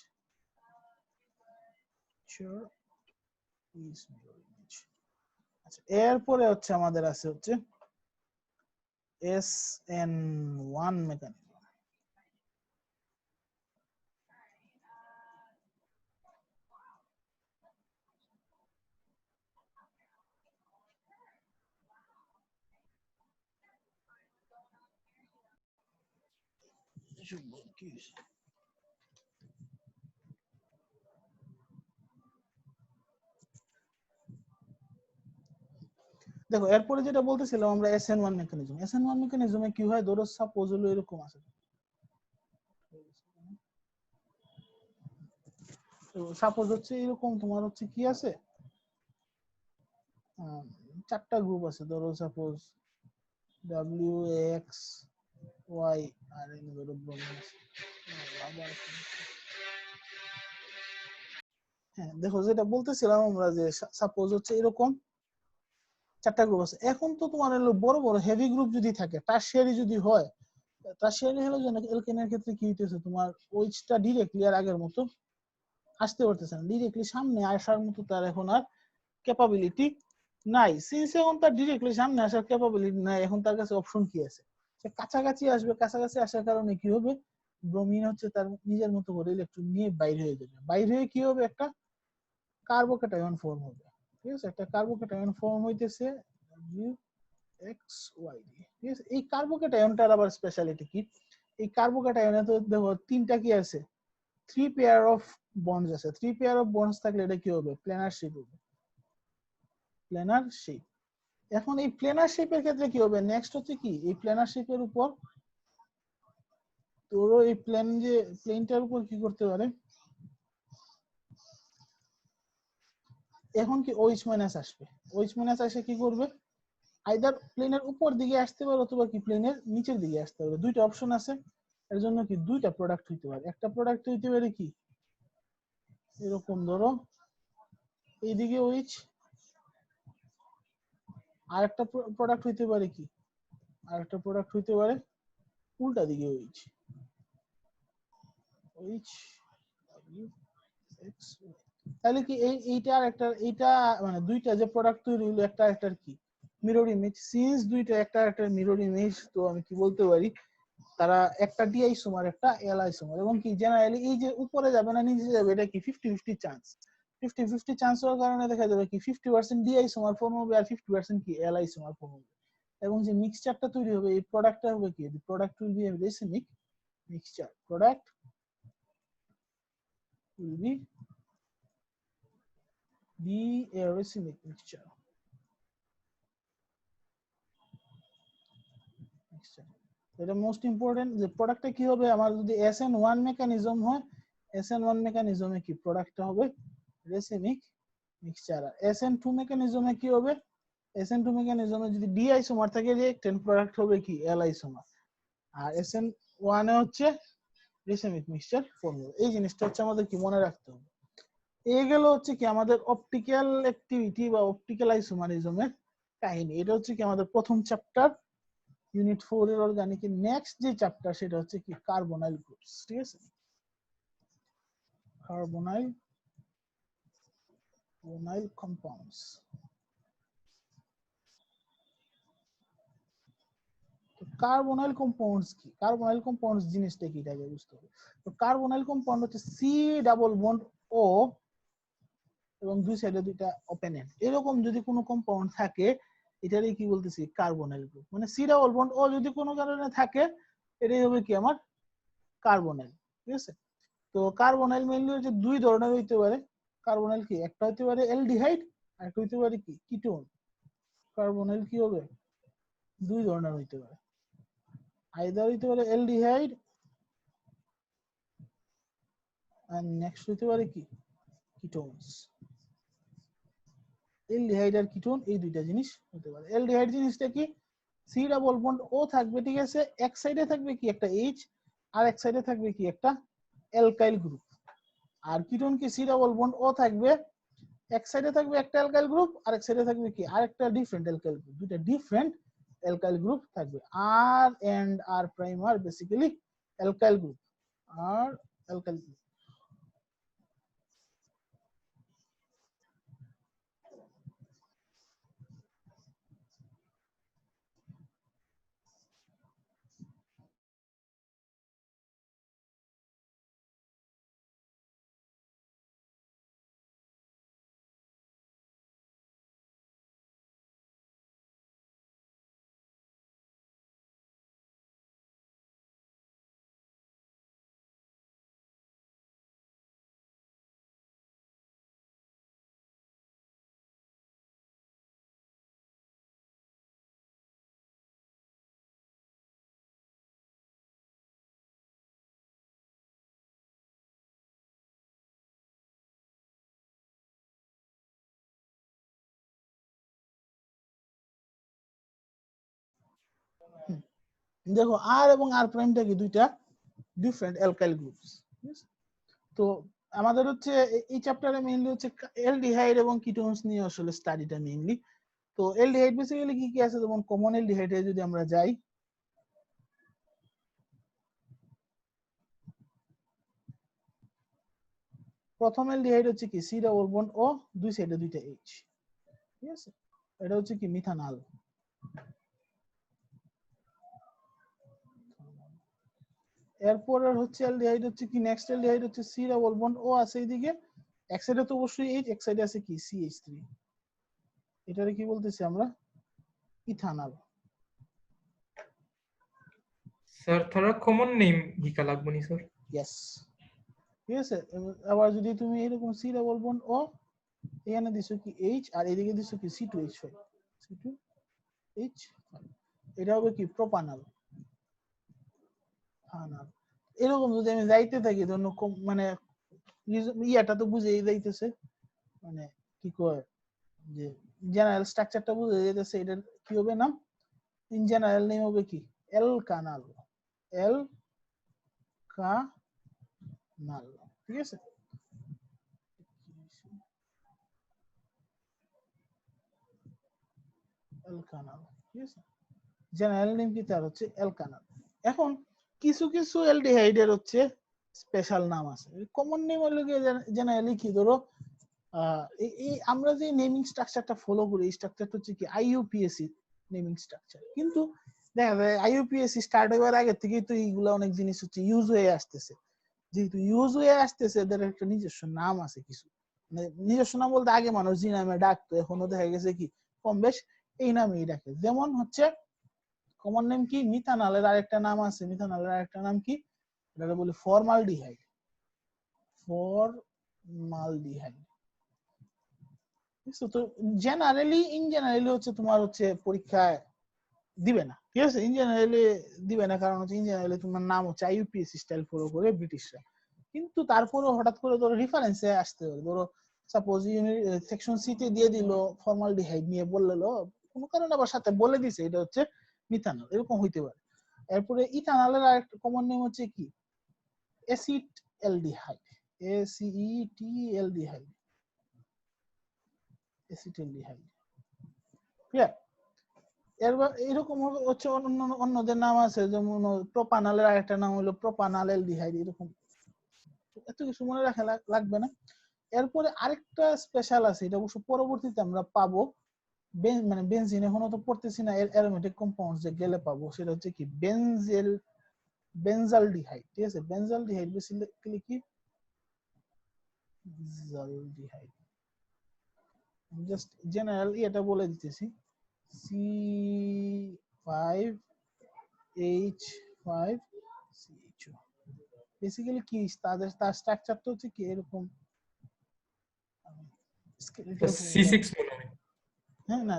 sure is mirror image। আচ্ছা এরপরে হচ্ছে আমাদের আছে হচ্ছে SN1 mechanism. দেখো এরপরে যেটা বলতেছিলাম আমরা SN1 মেকানিজম। SN1 মেকানিজমে কি হয়, ধরো সাপোজ হলো এরকম আছে, তো সাপোজ হচ্ছে এরকম তোমার হচ্ছে কি আছে, চারটা গ্রুপ আছে, ধরো সাপোজ WXY আর এখানে ধরো ব্রোমিন আছে। হ্যাঁ দেখো যেটা বলতেছিলাম আমরা যে সাপোজ হচ্ছে এরকম চারটা গ্রুপ আছে। এখন তো তোমার হলো বড় বড় হেভি গ্রুপ যদি থাকে, টারশিয়ারি যদি হয়, টারশিয়ারি হ্যালোজেন অ্যালকেনের ক্ষেত্রে কি হইতেছে, তোমার ওইচটা ডিরেক্টলি আর আগের মতো আসতে পারতেছে না, ডিরেক্টলি সামনে আসার মতো তার এখন আর ক্যাপাবিলিটি নাই। সিন্স এখন তার ডিরেক্টলি সামনে আসার ক্যাপাবিলিটি নাই, এখন তার কাছে অপশন কি আছে, সে কাছাকাছি আসবে, কাছাকাছি আসার কারণে কি হবে, ব্রোমিন হচ্ছে তার নিজের মতো করে ইলেকট্রন নিয়ে বাইরে হয়ে যাবে, বাইরে হয়ে কি হবে, একটা কার্বোক্যাটায়ন ফর্ম হবে। ঠিক আছে, একটা কার্বোক্যাটায়ন ফর্ম হইতেছে XY দিয়ে। ঠিক আছে, এই কার্বোক্যাটায়নটার আবার স্পেশালিটি কি, এই কার্বোক্যাটায়নে তো দেখো তিনটা কি আছে, 3 পেয়ার অফ বন্ডস আছে। 3 পেয়ার অফ বন্ডস থাকলে এটা কি হবে, প্ল্যানার শেপ হবে, প্ল্যানার শেপ। এখন এই প্ল্যানার শেপের ক্ষেত্রে কি হবে, নেক্সট হচ্ছে কি, এই প্ল্যানার শেপের উপর ধরো এই প্লেনটার উপর কি করতে পারে, এখন কি OH মাইনাস আসবে, OH মাইনাস আসে কি করবে, আইদার প্লেনের উপর দিকে আসতে পারে অথবা কি প্লেনের নিচের দিকে আসতে পারে, দুইটা অপশন আছে। এর জন্য কি দুইটা প্রোডাক্ট হইতে পারে, একটা প্রোডাক্ট হইতে পারে কি এরকম ধরো এইদিকে OH, আর একটা প্রোডাক্ট হইতে পারে কি, আর একটা প্রোডাক্ট হইতে পারে উল্টা দিকে OH, OH WX। তাহলে কি এইটা আর একটা, এইটা মানে দুইটা যে প্রোডাক্ট তৈরি হলো, একটা একটার কি মিরর ইমেজ, সিন্স দুইটা একটা একটা মিরর ইমেজ, তো আমি কি বলতে পারি তারা একটা ডি আইসোমার একটা এল আইসোমার, এবং কি জেনারেলি এই যে উপরে যাবে না নিচে যাবে এটা কি 50-50 চান্স, 50-50 চান্স হওয়ার কারণে দেখা যাবে কি 50% ডি আইসোমার ফর্ম হবে আর 50% কি এল আইসোমার ফর্ম হবে, এবং যে মিক্সচারটা তৈরি হবে এই প্রোডাক্টটা হবে কি, product will B A racemic mixture, product will B A racemic mixture. এটা মোস্ট ইম্পর্টেন্ট, যে প্রোডাক্টটা কি হবে আমার, যদি SN1 মেকানিজম হয়, SN1 মেকানিজমে কি প্রোডাক্টটা হবে রেসিমিক মিক্সচার। SN2 মেকানিজমে কি হবে, SN2 মেকানিজমে যদি ডি আইসোমার থাকে রিঅ্যাকট্যান্ট, প্রোডাক্ট হবে কি এল আইসোমার। আর SN1 এ হচ্ছে রেসিমিক মিক্সচার ফর্ম হবে। এই জিনিসটা হচ্ছে আমাদের কি মনে রাখতে হবে। এই গেল হচ্ছে কি আমাদের অপটিক্যাল অ্যাক্টিভিটি বা অপটিক্যাল আইসোমারিজমের কাহিনী। এটা হচ্ছে কি আমাদের প্রথম চ্যাপ্টার ইউনিট 4 এর অর্গানিকের। নেক্সট যে চ্যাপ্টার সেটা হচ্ছে কি কার্বনাইল গ্রুপস। ঠিক আছে, কার্বনাইল কম্পাউন্ডস। কার্বনাইল কম্পাউন্ডস কি, কার্বনাইল কম্পাউন্ডস জিনিসটা কি, এটাকে বুঝতে হবে। তো কার্বনাইল কম্পাউন্ড হচ্ছে সি ডাবল বন্ড ও এবং দুই সাইডে দুইটা ওপেন এন্ড, এরকম যদি কোনো কম্পাউন্ড থাকে এটারই কি বলতেছি কার্বনাইল গ্রুপ। মানে সি ডাবল বন্ড ও যদি কোনো কারণে থাকে এটাই হবে কি আমার কার্বনাইল। ঠিক আছে, তো কার্বনাইল মেইনলি হচ্ছে দুই ধরনের হইতে পারে। কার্বনাইল কি, একটা হইতে পারে অ্যালডিহাইড আর একটা হইতে পারে কি কিটোন। কার্বনাইল কি হবে, দুই ধরনের হইতে পারে, আইদার হইতে পারে অ্যালডিহাইড আর নেক্সট হইতে পারে কি কিটোনস। অ্যালডিহাইড আর কিটোন এই দুইটা জিনিস হতে পারে। অ্যালডিহাইড জিনিসটা কি, সি ডাবল বন্ড ও থাকবে, ঠিক আছে, এক সাইডে থাকবে কি একটা এইচ আর এক সাইডে থাকবে কি একটা অ্যালকাইল গ্রুপ। আর কিটোন কি, সি ডাবল বন্ড ও থাকবে, এক সাইডে থাকবে একটা অ্যালকাইল গ্রুপ আর এক সাইডে থাকবে কি আরেকটা ডিফারেন্ট অ্যালকাইল গ্রুপ, দুটো ডিফারেন্ট অ্যালকাইল গ্রুপ থাকবে। R and R prime are basically alkyl group, আর অ্যালকাইল গ্রুপ। দেখো আর এবং আর প্রাইমটা কি দুইটা ডিফারেন্ট অ্যালকাইল গ্রুপস। তো আমাদের হচ্ছে এই চ্যাপ্টারে মেইনলি হচ্ছে অ্যালডিহাইড এবং কিটোনস নিয়ে আসলে স্টাডিটা মেইনলি। তো অ্যালডিহাইড বেসিক্যালি কি কি আছে, যেমন কমন অ্যালডিহাইডে যদি আমরা যাই, প্রথম অ্যালডিহাইড হচ্ছে কি সি ডাবল বন্ড ও, দুই সাইডে দুইটা এইচ, ঠিক আছে, এটা হচ্ছে কি মিথানল। এরপরে হচ্ছে অ্যালডিহাইড হচ্ছে কি নেক্সট অ্যালডিহাইড হচ্ছে সি ডাবল বন্ড ও আছে এইদিকে, এক সাইডে তো অবশ্যই এইচ, এক সাইডে আছে কি CH3, এটারে কি বলতেছি আমরা ইথানল। স্যার থোড়া কমন নেম হিকা লাগবো নি স্যার? ইয়েস, ঠিক আছে। আবার যদি তুমি এরকম সি ডাবল বন্ড ও, এখানে দিছো কি এইচ আর এদিকে দিছো কি C2H5, C2H5, এটা হবে কি প্রোপানল। এরকম যদি আমি যাইতে থাকি ধরুন মানে ইয়াটা তো বুঝেই যাইতেছে, মানে কি কয় যে জেনারেল স্ট্রাকচারটা বুঝে যাইতেছে, এটার কি হবে নাম, ইন জেনারেল নেম হবে কি অ্যালকানাল, অ্যালকানাল, ঠিক আছে। অ্যালকানাল, ঠিক আছে, জেনারেল নেম কি তার হচ্ছে অ্যালকানাল। এখন কিছু কিছু অ্যালডিহাইডের হচ্ছে স্পেশাল নাম আছে, কমন নেম হলো কি জেনারেলি কি ধরো এই আমরা যে নেমিং স্ট্রাকচারটা ফলো করি, এই স্ট্রাকচারটা হচ্ছে কি IUPAC নেমিং স্ট্রাকচার, কিন্তু দেখা যায় IUPAC স্টার্ট হওয়ার আগে থেকেই তো এইগুলা অনেক জিনিস হচ্ছে ইউজ হয়ে আসতেছে, যেহেতু ইউজ হয়ে আসতেছে এদের একটা নিজস্ব নাম আছে কিছু, মানে নিজস্ব নাম বলতে আগে মানুষ যে নামে ডাকতো এখনো দেখা গেছে কি কম বেশ এই নামেই ডাকে। যেমন হচ্ছে কমন নেম কি মিথানলের আরেকটা নাম আছে, মিথানলের আরেকটা নাম কি, এটা বলি ফর্মালডিহাইড, ফর্মালডিহাইড। তো জেনারেলি ইন জেনারেলি হচ্ছে তোমার হচ্ছে পরীক্ষায় দিবে না, ঠিক আছে, ইন জেনারেলি দিবে না, কারণ হচ্ছে ইন জেনারেলি তোমার নাম হচ্ছে IUPAC স্টাইল ফলো করে ব্রিটিশরা, কিন্তু তারপরেও হঠাৎ করে ধরো রেফারেন্সে আসতে হবে, ধরো সাপোজ সেকশন সিতে দিয়ে দিল ফর্মালডিহাইড নিয়ে বললো, কোনো কারণে আবার সাথে বলে দিছে এটা হচ্ছে মিথানল, এরকম হইতে পারে। এরপরে ইথানলের আরেকটা কমন নেম হচ্ছে কি acid aldehyde, ACET acetaldehyde, clear. এরকম হচ্ছে অন্যদের নাম আছে, যেমন প্রোপানলের আরেকটা নাম হলো প্রোপানল অ্যালডিহাইড, এরকম এত কিছু মনে রাখা লাগবে না। এরপরে আরেকটা স্পেশাল আছে, এটা অবশ্য পরবর্তীতে আমরা পাবো, মানে বেনজিন এখনো তো পড়তেছি না, এর অ্যারোমেটিক কম্পাউন্ডস যে গেলে পাবো, সেটা হচ্ছে কি বেনজালডিহাইড, ঠিক আছে, বেনজালডিহাইড বেসিক্যালি কি জালডিহাইড, জাস্ট জেনারেল এটা বলে দিতেছি C5H5CHO, বেসিক্যালি কি তার স্ট্রাকচারটা হচ্ছে কি এরকম স্কেলেটাল C6 মনে হয়। হ্যাঁ না,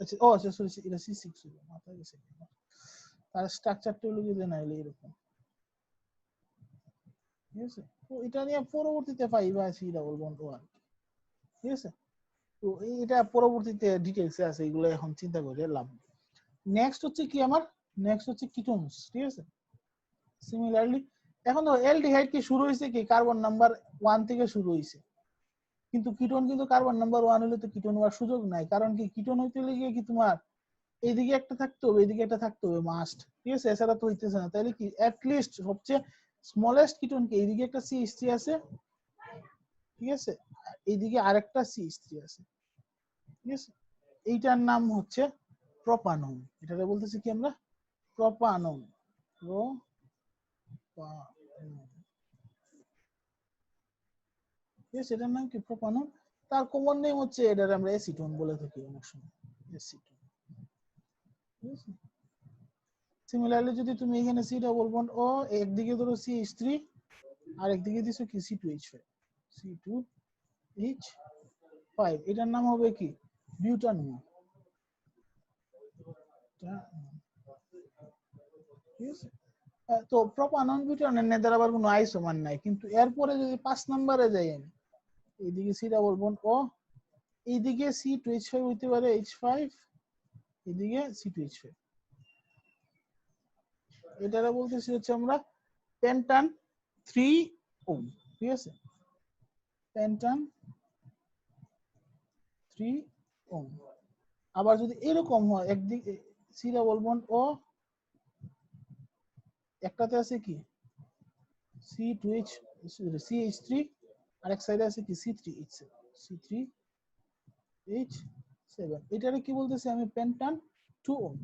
আচ্ছা ও আচ্ছা সরি, এটা C6 ছিল, মাথায় গেছে, তার স্ট্রাকচারটা হলো কি জেনারেলি এরকম, ঠিক আছে। তো এটা নিয়ে পরবর্তীতে পাইবা সি ডাবল বন্ড ওয়ান, ঠিক আছে। তো এটা পরবর্তীতে ডিটেইলসে আছে, এগুলো এখন চিন্তা করে লাভ নেই। নেক্সট হচ্ছে কি আমার, নেক্সট হচ্ছে কিটোনস, ঠিক আছে। সিমিলারলি এখন ধরো অ্যালডিহাইড কি শুরু হয়েছে কি কার্বন নাম্বার 1 থেকে শুরু হয়েছে, কিন্তু কিটোন কিন্তু কার্বন নাম্বার 1 হলে তো কিটোন হওয়ার সুযোগ নাই, কারণ কি কিটোন হইতে গিয়ে কি তোমার এইদিকে একটা থাকতে হবে, এইদিকে একটা থাকতে হবে মাস্ট, ঠিক আছে, এছাড়া তো হইতেছে না। তাহলে কি অ্যাট লিস্ট সবচেয়ে স্মলেস্ট কিটোন কি এইদিকে একটা CH3 আছে, ঠিক আছে, এইদিকে আরেকটা CH3 আছে, ঠিক আছে, এইটার নাম হচ্ছে প্রোপানন, এটাকে বলতেছি কি আমরা প্রোপানন, ঠিক আছে, এটার নাম কি প্রোপানন। তার কমন নেম হচ্ছে এটার আমরা অ্যাসিটোন বলে থাকি অনেক সময়, অ্যাসিটোন, ঠিক আছে। সিমিলারলি যদি তুমি এখানে সি ডাবল বন্ড ও একদিকে ধরো CH3 আর একদিকে দিছো কি C2H5, C2H5, এটার নাম হবে কি বিউটানন, ঠিক আছে। তো প্রোপানন বিউটানন এদের আবার কোনো আইসোমার নাই, কিন্তু এরপরে যদি 5 নম্বরে যাই আমি, এইদিকে সি ডাবল বন্ড ও, এইদিকে C2H5 হইতে পারে H5, এইদিকে C2H5, এটারে বলতেছি হচ্ছে আমরা পেন্টান 3 ওম, ঠিক আছে, পেন্টান 3 ওম। আবার যদি এরকম হয় একদিকে সি ডাবল বন্ড ও একটাতে আছে কি C2H CH3 আর এক সাইডে আছে কি C3H7 C3H7 এটারে কি বলতেছি আমি পেন্টান 2 ওম,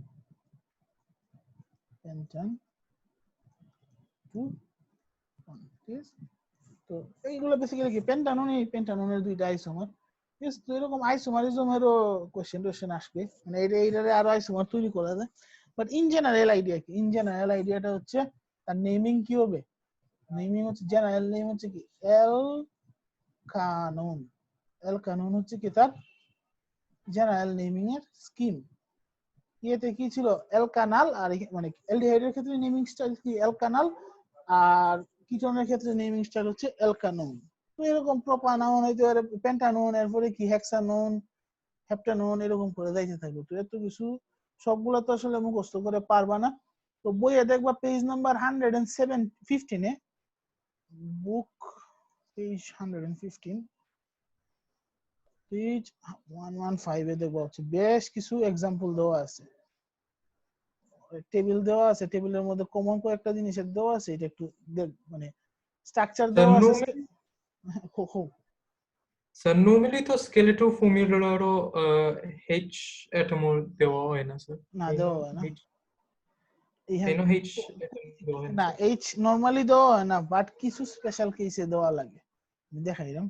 পেন্টান 2 ওম, ঠিক আছে। তো এইগুলো বেসিক্যালি কি পেন্টাননের দুইটা আইসোমার, ঠিক আছে। তো এরকম আইসোমারিজমেরও কোশ্চেন আসবে, মানে এইটারে আরো আইসোমার তৈরি করা যায়। বাট ইন জেনারেল আইডিয়া কি, ইন জেনারেল আইডিয়াটা হচ্ছে তার নেমিং কি হবে, নেমিং হচ্ছে জেনারেল নেম হচ্ছে কি এল কানুন, এল কানুন হচ্ছে কি তার জেনারেল নেমিং এর স্কিম। ইয়েতে কি ছিল এল কানাল, আর মানে এলডিহাইডের ক্ষেত্রে নেমিং স্টাইল কি এল কানাল, আর কিটোনের ক্ষেত্রে নেমিং স্টাইল হচ্ছে এল কানুন। তো এরকম প্রোপানন হইতে পারে, পেন্টানন, এরপরে কি হেক্সানন, হেপ্টানন, এরকম করে যাইতে থাকবে। তো এত কিছু সবগুলো তো আসলে মুখস্থ করে পারবা না। তো বইয়ে দেখবা পেজ নাম্বার 115 এ, বুক পেজ 115, পেজ 115 এ দেখবা হচ্ছে বেশ কিছু এক্সাম্পল দেওয়া আছে, টেবিল দেওয়া আছে, টেবিলের মধ্যে কমন কয়েকটা জিনিসের দেওয়া আছে, এটা একটু মানে স্ট্রাকচার দেওয়া আছে। স্যার নর্মালি তো স্কেলেটো ফর্মুলারও H অ্যাটমও দেওয়া হয় না স্যার, না দেওয়া হয় না, কেন H অ্যাটম দেওয়া হয় না না স্যার? এইচ নরমালি দেওয়া হয় না, বাট কিছু স্পেশাল কেসে দেওয়া লাগে। আমি দেখাইলাম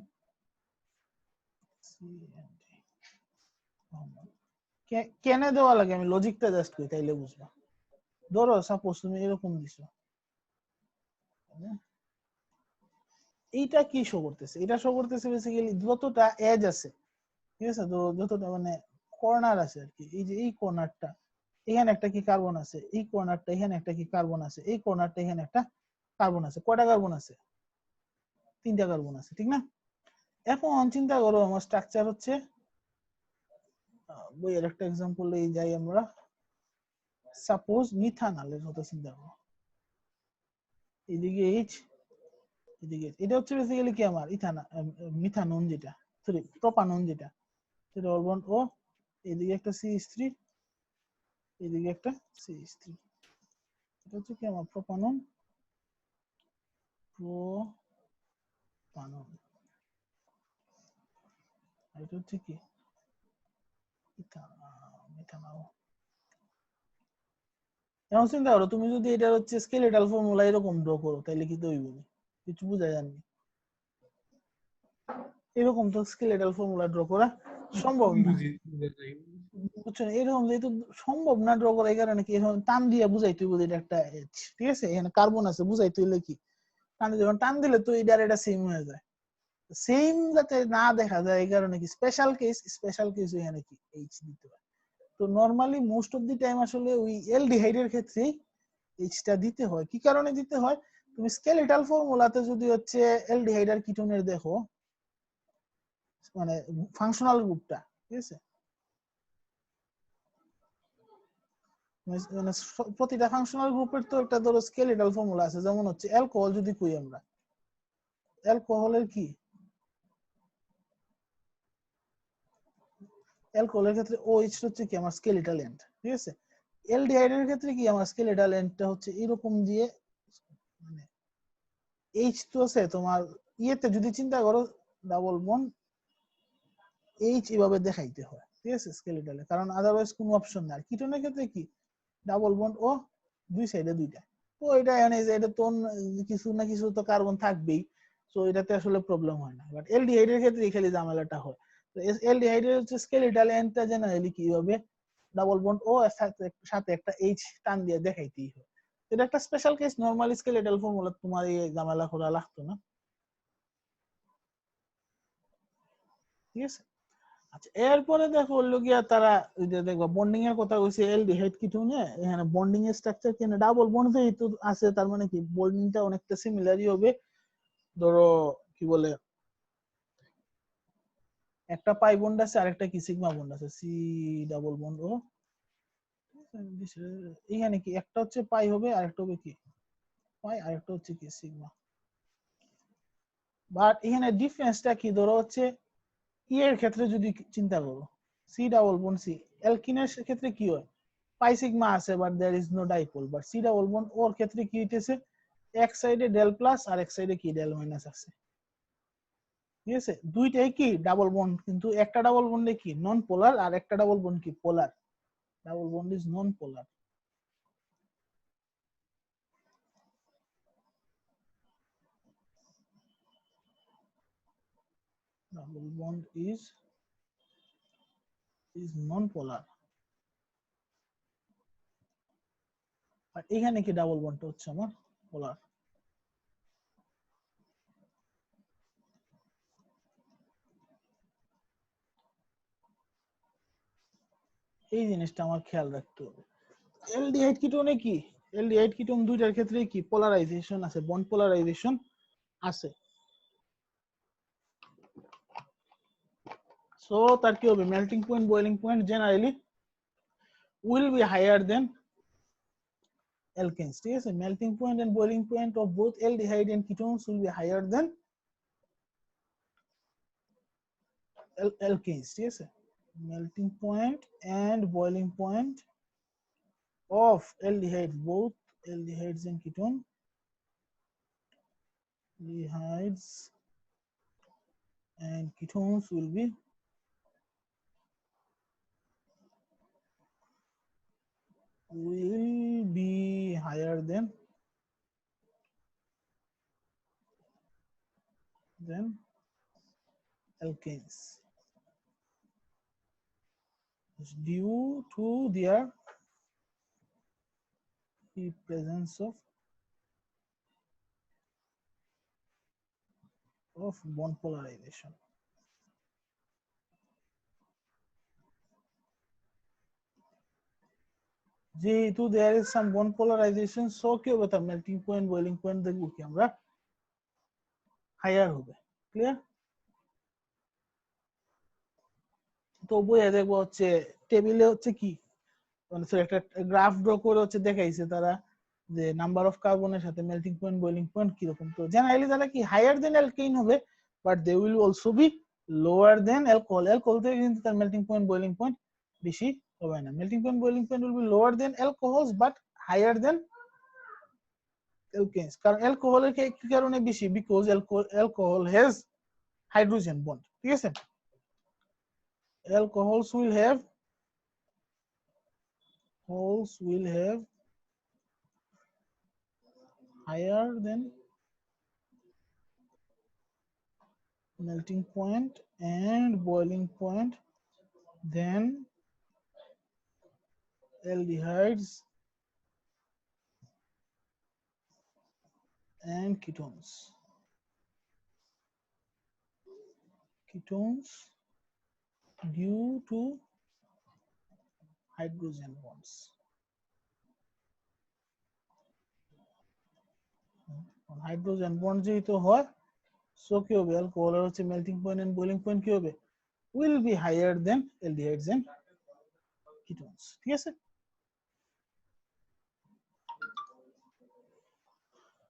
কেন দেওয়া লাগে, আমি লজিকটা জাস্ট কই তাইলে বুঝবা। ধরো সাপোজ তুমি এরকম দিছো, এইটা কি শো করতেছে, এটা শো করতেছে বেসিক্যালি যতটা এজ আছে, ঠিক আছে, তো যতটা মানে কর্নার আছে আর কি, এই যে এই কর্নারটা এখানে একটা কি কার্বন আছে, এই কর্নারটা এখানে একটা কি কার্বন আছে, এই কর্নারটা এখানে একটা কার্বন আছে। কয়টা কার্বন আছে? 3টা কার্বন আছে, ঠিক না? এখন চিন্তা করো আমার স্ট্রাকচার হচ্ছে, বইয়ের একটা এক্সাম্পল এই যাই আমরা, সাপোজ মিথানলের মতো চিন্তা করো, এদিকে এইচ, এদিকে এটা হচ্ছে বেসিক্যালি কি আমার মিথানন যেটা, সরি প্রোপানন যেটা, সেটা বলবো ও, এদিকে একটা CH3, এদিকে একটা CH3, এটা হচ্ছে কি আমার প্রোপানন, প্রোপানন, এটা হচ্ছে কি মিথানল। এখন চিন্তা করো তুমি যদি এটা হচ্ছে স্কেলেটাল ফর্মুলা এরকম ড্র করো তাহলে কি তো হইব, কিছু বুঝা যায়নি। এরকম তো স্কেলেটাল ফর্মুলা ড্র করা সম্ভব না, বুঝছো? এরকম যেহেতু সম্ভব না ড্র করা, এই কারণে কি এরকম টান দিয়ে বুঝাইতে হইব এটা একটা H, ঠিক আছে, এখানে কার্বন আছে, বুঝাইতে হইলে কি টান দিয়ে, যখন টান দিলে তো এটা সেম হয়ে যায়, সেম যাতে না দেখা যায় এই কারণে কি স্পেশাল কেস এখানে কি H দিতে হয়। তো normally most of the time আসলে ওই এলডিহাইডের ক্ষেত্রে এইচটা দিতে হয়। কি কারণে দিতে হয়, তুমি স্কেলেটাল ফর্মুলাতে যদি হচ্ছে এলডিহাইড আর কিটোনের দেখো, মানে ফাংশনাল গ্রুপটা, ঠিক আছে, মানে প্রতিটা ফাংশনাল গ্রুপের তো একটা ধরো স্কেলেটাল ফর্মুলা আছে, যেমন হচ্ছে অ্যালকোহল যদি কই আমরা, অ্যালকোহলের কি, অ্যালকোহলের ক্ষেত্রে OH হচ্ছে কি আমার স্কেলেটাল এন্ড, ঠিক আছে। এলডিহাইডের ক্ষেত্রে কি আমার স্কেলেটাল এন্ডটা হচ্ছে এরকম দিয়ে, মানে এইচ তো আছে তোমার ইয়েতে যদি চিন্তা করো ডাবল বন্ড এইচ এভাবে দেখাইতে হয়, ঠিক আছে, স্কেলেটালে, কারণ আদারওয়াইজ কোনো অপশন নাই। কিটোনের ক্ষেত্রে কি ডাবল বন্ড ও দুই সাইডে দুইটা, তো এটা এখানে যে এটা তো কিছু না কিছু তো কার্বন থাকবেই, তো এটাতে আসলে প্রবলেম হয় না। বাট এলডিহাইডের ক্ষেত্রে খালি ঝামেলাটা হয়। তো এলডিহাইডের হচ্ছে স্কেলেটাল এন্ডটা জেনারেলি কি হবে, ডাবল বন্ড ও সাথে একটা এইচ টান দিয়ে দেখাইতেই হয়। এটা একটা special case, normal skeletal formula তোমার এই ঝামেলা করা লাগতো না, ঠিক আছে। আচ্ছা এরপরে দেখো হলো গিয়া তারা ওই যে দেখো বন্ডিং এর কথা কইছে, এলডিহাইড কিটোনে এখানে বন্ডিং এর স্ট্রাকচার কেন ডাবল বন্ড যেহেতু আছে, তার মানে কি বন্ডিংটা অনেকটা সিমিলারই হবে। ধরো কি বলে একটা পাই বন্ড আছে আর একটা কি সিগমা বন্ড আছে, সি ডাবল বন্ড ও এখানে কি একটা হচ্ছে পাই হবে আর একটা হবে কি পাই আর একটা হচ্ছে কি সিগমা। বাট এখানে ডিফারেন্সটা কি, ধরো হচ্ছে ই এর ক্ষেত্রে যদি চিন্তা করো সি ডাবল বন্ড সি, অ্যালকিনের ক্ষেত্রে কি হয় পাই সিগমা আছে but there is no dipole, but C double bond ওর ক্ষেত্রে কি হইতেছে এক সাইডে ডেল প্লাস আর এক সাইডে কি ডেল মাইনাস আছে, ঠিক আছে দুইটাই কি ডাবল বন্ড, কিন্তু একটা ডাবল বন্ডে কি নন পোলার আর একটা ডাবল বন্ড কি polar, double bond is non polar. Double bond is non-polar. আর এখানে কি ডাবল বন্ডটা হচ্ছে আমার পোলার। এই জিনিসটা আমার খেয়াল রাখতে হবে। অ্যালডিহাইড কিটোনে কি অ্যালডিহাইড কিটোন দুইটার ক্ষেত্রে কি পোলারাইজেশন আছে, বন্ড পোলারাইজেশন আছে। সো তার কি হবে melting point boiling point generally will be higher than alkanes, ঠিক আছে melting point and boiling point of both aldehyde and ketones will be higher than alkanes, ঠিক আছে melting point and boiling point of aldehydes, both aldehydes and aldehydes and ketones will be higher than alkanes due to their presence of bond polarization. যেহেতু there is some bond polarization, so কি হবে তার melting point boiling point দেখবো কি আমরা higher হবে, clear. তো বইয়ে দেখবো হচ্ছে টেবিলে হচ্ছে কি মানে একটা গ্রাফ ড্র করে হচ্ছে দেখাইছে তারা যে নাম্বার অফ কার্বনের সাথে মেল্টিং পয়েন্ট বয়লিং পয়েন্ট কি রকম, তো জেনারেলি তারা কি হায়ার দেন অ্যালকেইন হবে but they will also be lower than alcohol, alcohol থেকে কিন্তু তার মেল্টিং পয়েন্ট বয়লিং পয়েন্ট বেশি হবে না, melting point boiling point will be lower than alcohols but higher than alkanes, কারণ অ্যালকোহলের কি কারণে বেশি, because alcohol has hydrogen bond, ঠিক আছে alcohols will have higher than melting point and boiling point than aldehydes and ketones due to hydrogen bonds. Hydrogen bond যেহেতু হয় so কি হবে অ্যালকোহলের হচ্ছে melting point and boiling point কি হবে will be higher than aldehydes and ketones, ঠিক আছে।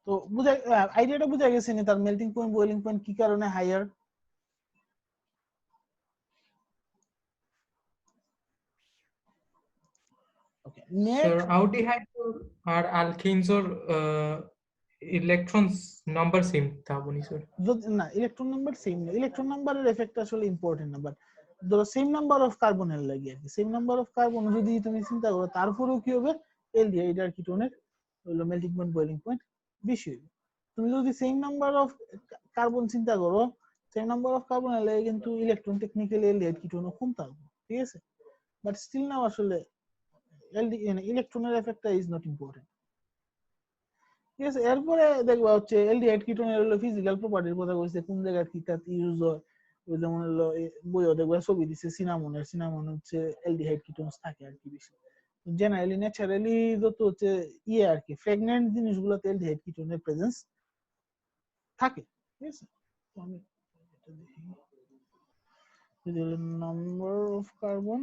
তো বুঝা আইডিয়াটা বুঝা গেছে নি তার মেল্টিং পয়েন্ট বয়লিং পয়েন্ট কি কারণে higher. Okay Sir, next aldehyde আর alkenes or electrons number same था बोली sir। না ইলেকট্রন নাম্বার সেম না, ইলেকট্রন নাম্বারের এফেক্ট আসলে ইম্পর্টেন্ট না, বাট ধরো সেম নাম্বার অফ কার্বনের লাগে আর কি, সেম নাম্বার অফ কার্বন যদি তুমি চিন্তা করো তারপরেও কি হবে এলডিহাইড আর কিটোনের হলো মেল্টিং পয়েন্ট বয়লিং পয়েন্ট বেশি হবে। তুমি যদি সেম নাম্বার অফ কার্বন চিন্তা করো সেম নাম্বার অফ কার্বনের লাগে কিন্তু ইলেকট্রন টেকনিক্যালি এলডিহাইড কিটোনও কম থাকবে, ঠিক আছে বাট স্টিল নাও আসলে এলডি ইলেকট্রনের এফেক্টটা ইজ নট ইম্পর্টেন্ট, ঠিক আছে। এরপরে দেখবা হচ্ছে এলডিহাইড কিটোনের হলো ফিজিক্যাল প্রপার্টির কথা কইছে, কোন জায়গায় কি কাজ ইউজ হয়, ওই যেমন হলো বইও দেখবা ছবি দিছে সিনামন হচ্ছে এলডিহাইড কিটোনস থাকে আর কি বেশি, জেনারেলি ন্যাচারালি যত হচ্ছে ইয়ে আর কি প্রেগন্যান্ট জিনিসগুলোতে এলডিহাইড কিটোনের প্রেজেন্স থাকে, ঠিক আছে। তো আমি এটা দেখি number of carbon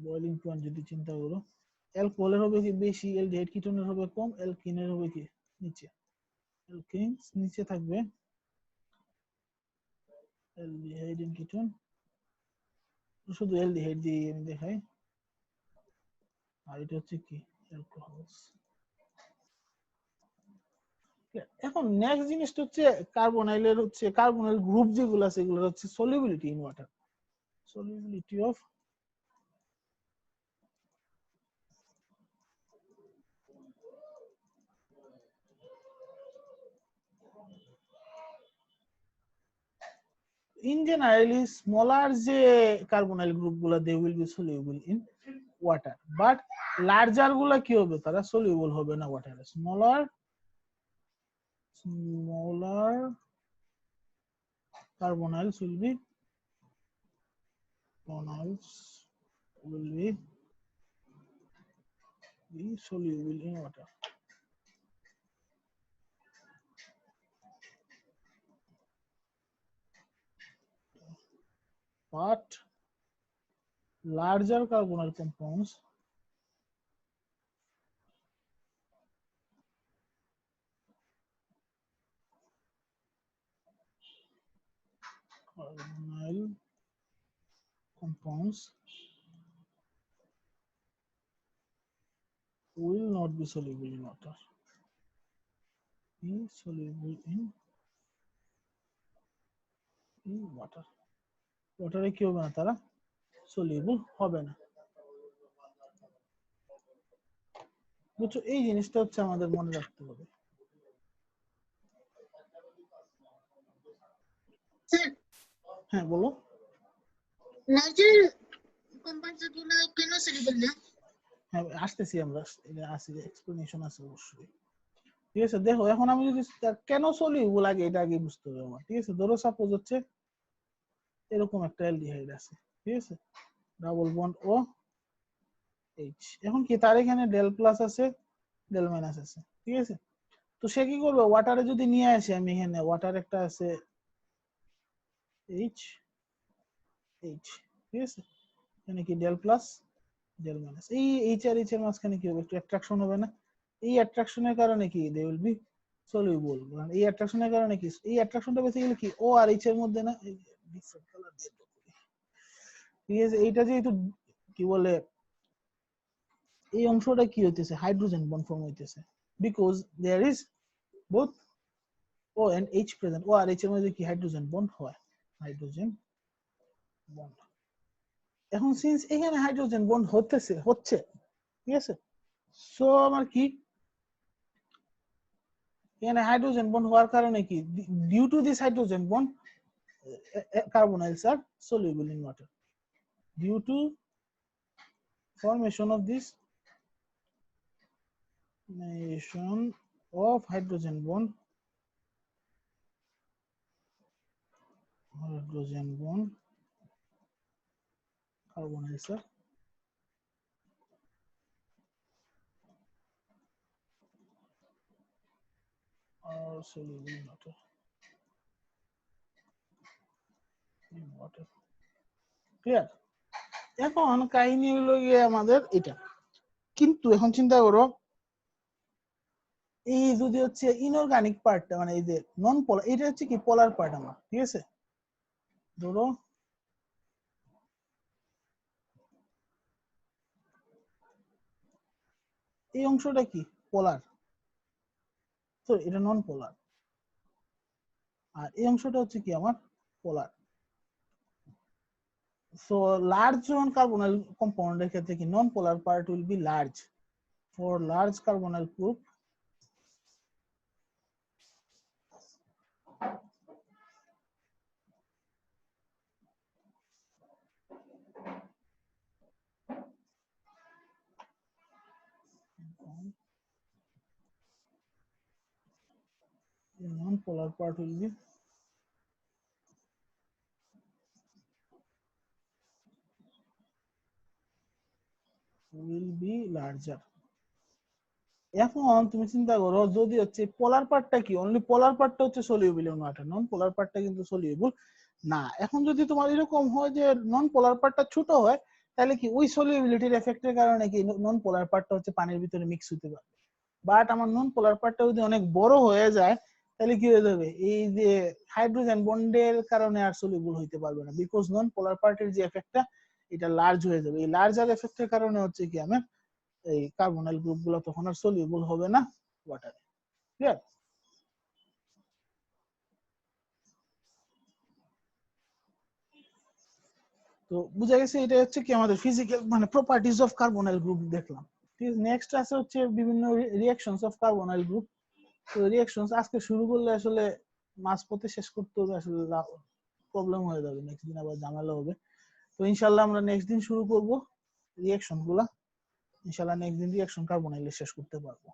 boiling point যদি চিন্তা করো, অ্যালকোহলের হবে কি বেশি, অ্যালডিহাইড কিটোনের হবে কম, অ্যালকিনের হবে কি নিচে। অ্যালকিন নিচে থাকবে, অ্যালডিহাইড এন্ড কিটোন, শুধু অ্যালডিহাইড দিয়ে আমি দেখাই। আর এটা হচ্ছে কি অ্যালকোহলস। এখন নেক্সট জিনিসটা হচ্ছে কার্বনাইলের হচ্ছে কার্বনাইল গ্রুপ যেগুলো আছে এগুলো হচ্ছে solubility in water, solubility of in generally smaller যে কার্বনাইল গ্রুপ গুলো they will be soluble in water, but larger গুলা কি হবে, তারা soluble হবে না ওয়াটারে। smaller carbonyls will be soluble in water. But larger carbonyl compounds will not be soluble in water. Insoluble in water. ওয়াটারে কি হবে না, তারা সলিউবল হবে না। বুঝছো, এই জিনিসটা হচ্ছে আমাদের মনে রাখতে হবে। স্যার হ্যাঁ বলো। লার্জার কম্পাউন্ডস গুলো কেন সলিউবল না? হ্যাঁ আসতেছি আমরা, আসি এক্সপ্লেনেশন আছে অবশ্যই। ঠিক আছে, দেখো এখন আমি যদি কেন সলিউবল আগে এটা আগে বুঝতে হবে আমার। ঠিক আছে, ধরো সাপোজ হচ্ছে এরকম একটা অ্যালডিহাইড আছে, ঠিক আছে, ডাবল বন্ড ও এইচ। এখন কি তার এখানে ডেল প্লাস আছে, ডেল মাইনাস আছে, ঠিক আছে। তো সে কি করবে, ওয়াটারে যদি নিয়ে আসে, আমি এখানে ওয়াটার একটা আছে এইচ এইচ, ঠিক আছে, এখানে কি ডেল প্লাস ডেল মাইনাস, এই এইচ আর এইচ এর মাঝখানে কি হবে, একটু অ্যাট্রাকশন হবে না? এই অ্যাট্রাকশনের কারণে কি দে উইল বি সলিউবল। মানে এই অ্যাট্রাকশনের কারণে কি, এই অ্যাট্রাকশনটা বেসিক্যালি কি ও আর এইচ এর মধ্যে না, ডিফারেন্ট কালার দিয়ে, ঠিক আছে। এইটা যেহেতু কি বলে এই অংশটা কি হইতেছে, হাইড্রোজেন বন্ড ফর্ম হইতেছে, because there is both O and H present. O আর এইচ এর মধ্যে কি হাইড্রোজেন বন্ড হয়, হাইড্রোজেন বন্ড। এখন সিন্স এখানে হাইড্রোজেন বন্ড হচ্ছে, ঠিক আছে, সো আমার কি এখানে হাইড্রোজেন বন্ড হওয়ার কারণে কি, due to this hydrogen bond carbonyls are soluble in water. Due to formation of this hydrogen bond carbonyls are soluble in water. Clear? এখন কাহিনী হলো গিয়ে আমাদের এটা, কিন্তু এখন চিন্তা করো এই যদি হচ্ছে ইনঅর্গানিক পার্টটা, মানে এই যে নন পোলার, এটা হচ্ছে কি পোলার পার্ট আমার, ঠিক আছে। ধরো এই অংশটা কি পোলার, তো এটা নন পোলার, আর এই অংশটা হচ্ছে কি আমার পোলার। So large non-carbonyl compound এর ক্ষেত্রে কি non-polar part will be large. For large carbonyl group, the non-polar part will be larger. এখন তুমি চিন্তা করো যদি হচ্ছে পোলার পার্টটা কি, অনলি পোলার পার্টটা হচ্ছে সলিউবল ইন ওয়াটার, নন পোলার পার্টটা কিন্তু সলিউবল না। এখন যদি তোমার এরকম হয় যে নন পোলার পার্টটা ছোট হয় তাহলে কি ওই সলিউবিলিটির এফেক্টের কারণে কি নন পোলার পার্টটা হচ্ছে পানির ভিতরে মিক্স হতে পারে। বাট আমার নন পোলার পার্টটা যদি অনেক বড় হয়ে যায় তাহলে কি হয়ে যাবে, এই যে হাইড্রোজেন বন্ডের কারণে আর সলিউবল হইতে পারবে না, বিকজ নন পোলার পার্টের যে এফেক্টটা এটা লার্জ হয়ে যাবে। এই লার্জার এফেক্টের কারণে হচ্ছে কি আমার এই কার্বনাইল গ্রুপগুলো তখন আর সলিউবল হবে না ওয়াটারে। ক্লিয়ার? তো বুঝা গেছে, এটা হচ্ছে কি আমাদের ফিজিক্যাল মানে প্রপার্টিজ অফ কার্বনাইল গ্রুপ দেখলাম। ঠিক আছে, নেক্সট আছে হচ্ছে বিভিন্ন রিঅ্যাকশনস অফ কার্বনাইল গ্রুপ। তো রিঅ্যাকশনস আজকে শুরু করলে আসলে মাঝপথে শেষ করতে হবে, আসলে প্রবলেম হয়ে যাবে, নেক্সট দিন আবার ঝামেলা হবে। তো ইনশাআল্লাহ আমরা নেক্সট দিন শুরু করব রিঅ্যাকশন গুলা, ইনশাআল্লাহ নেক্সট দিন রিঅ্যাকশন কার্বনাইলে শেষ করতে পারবো।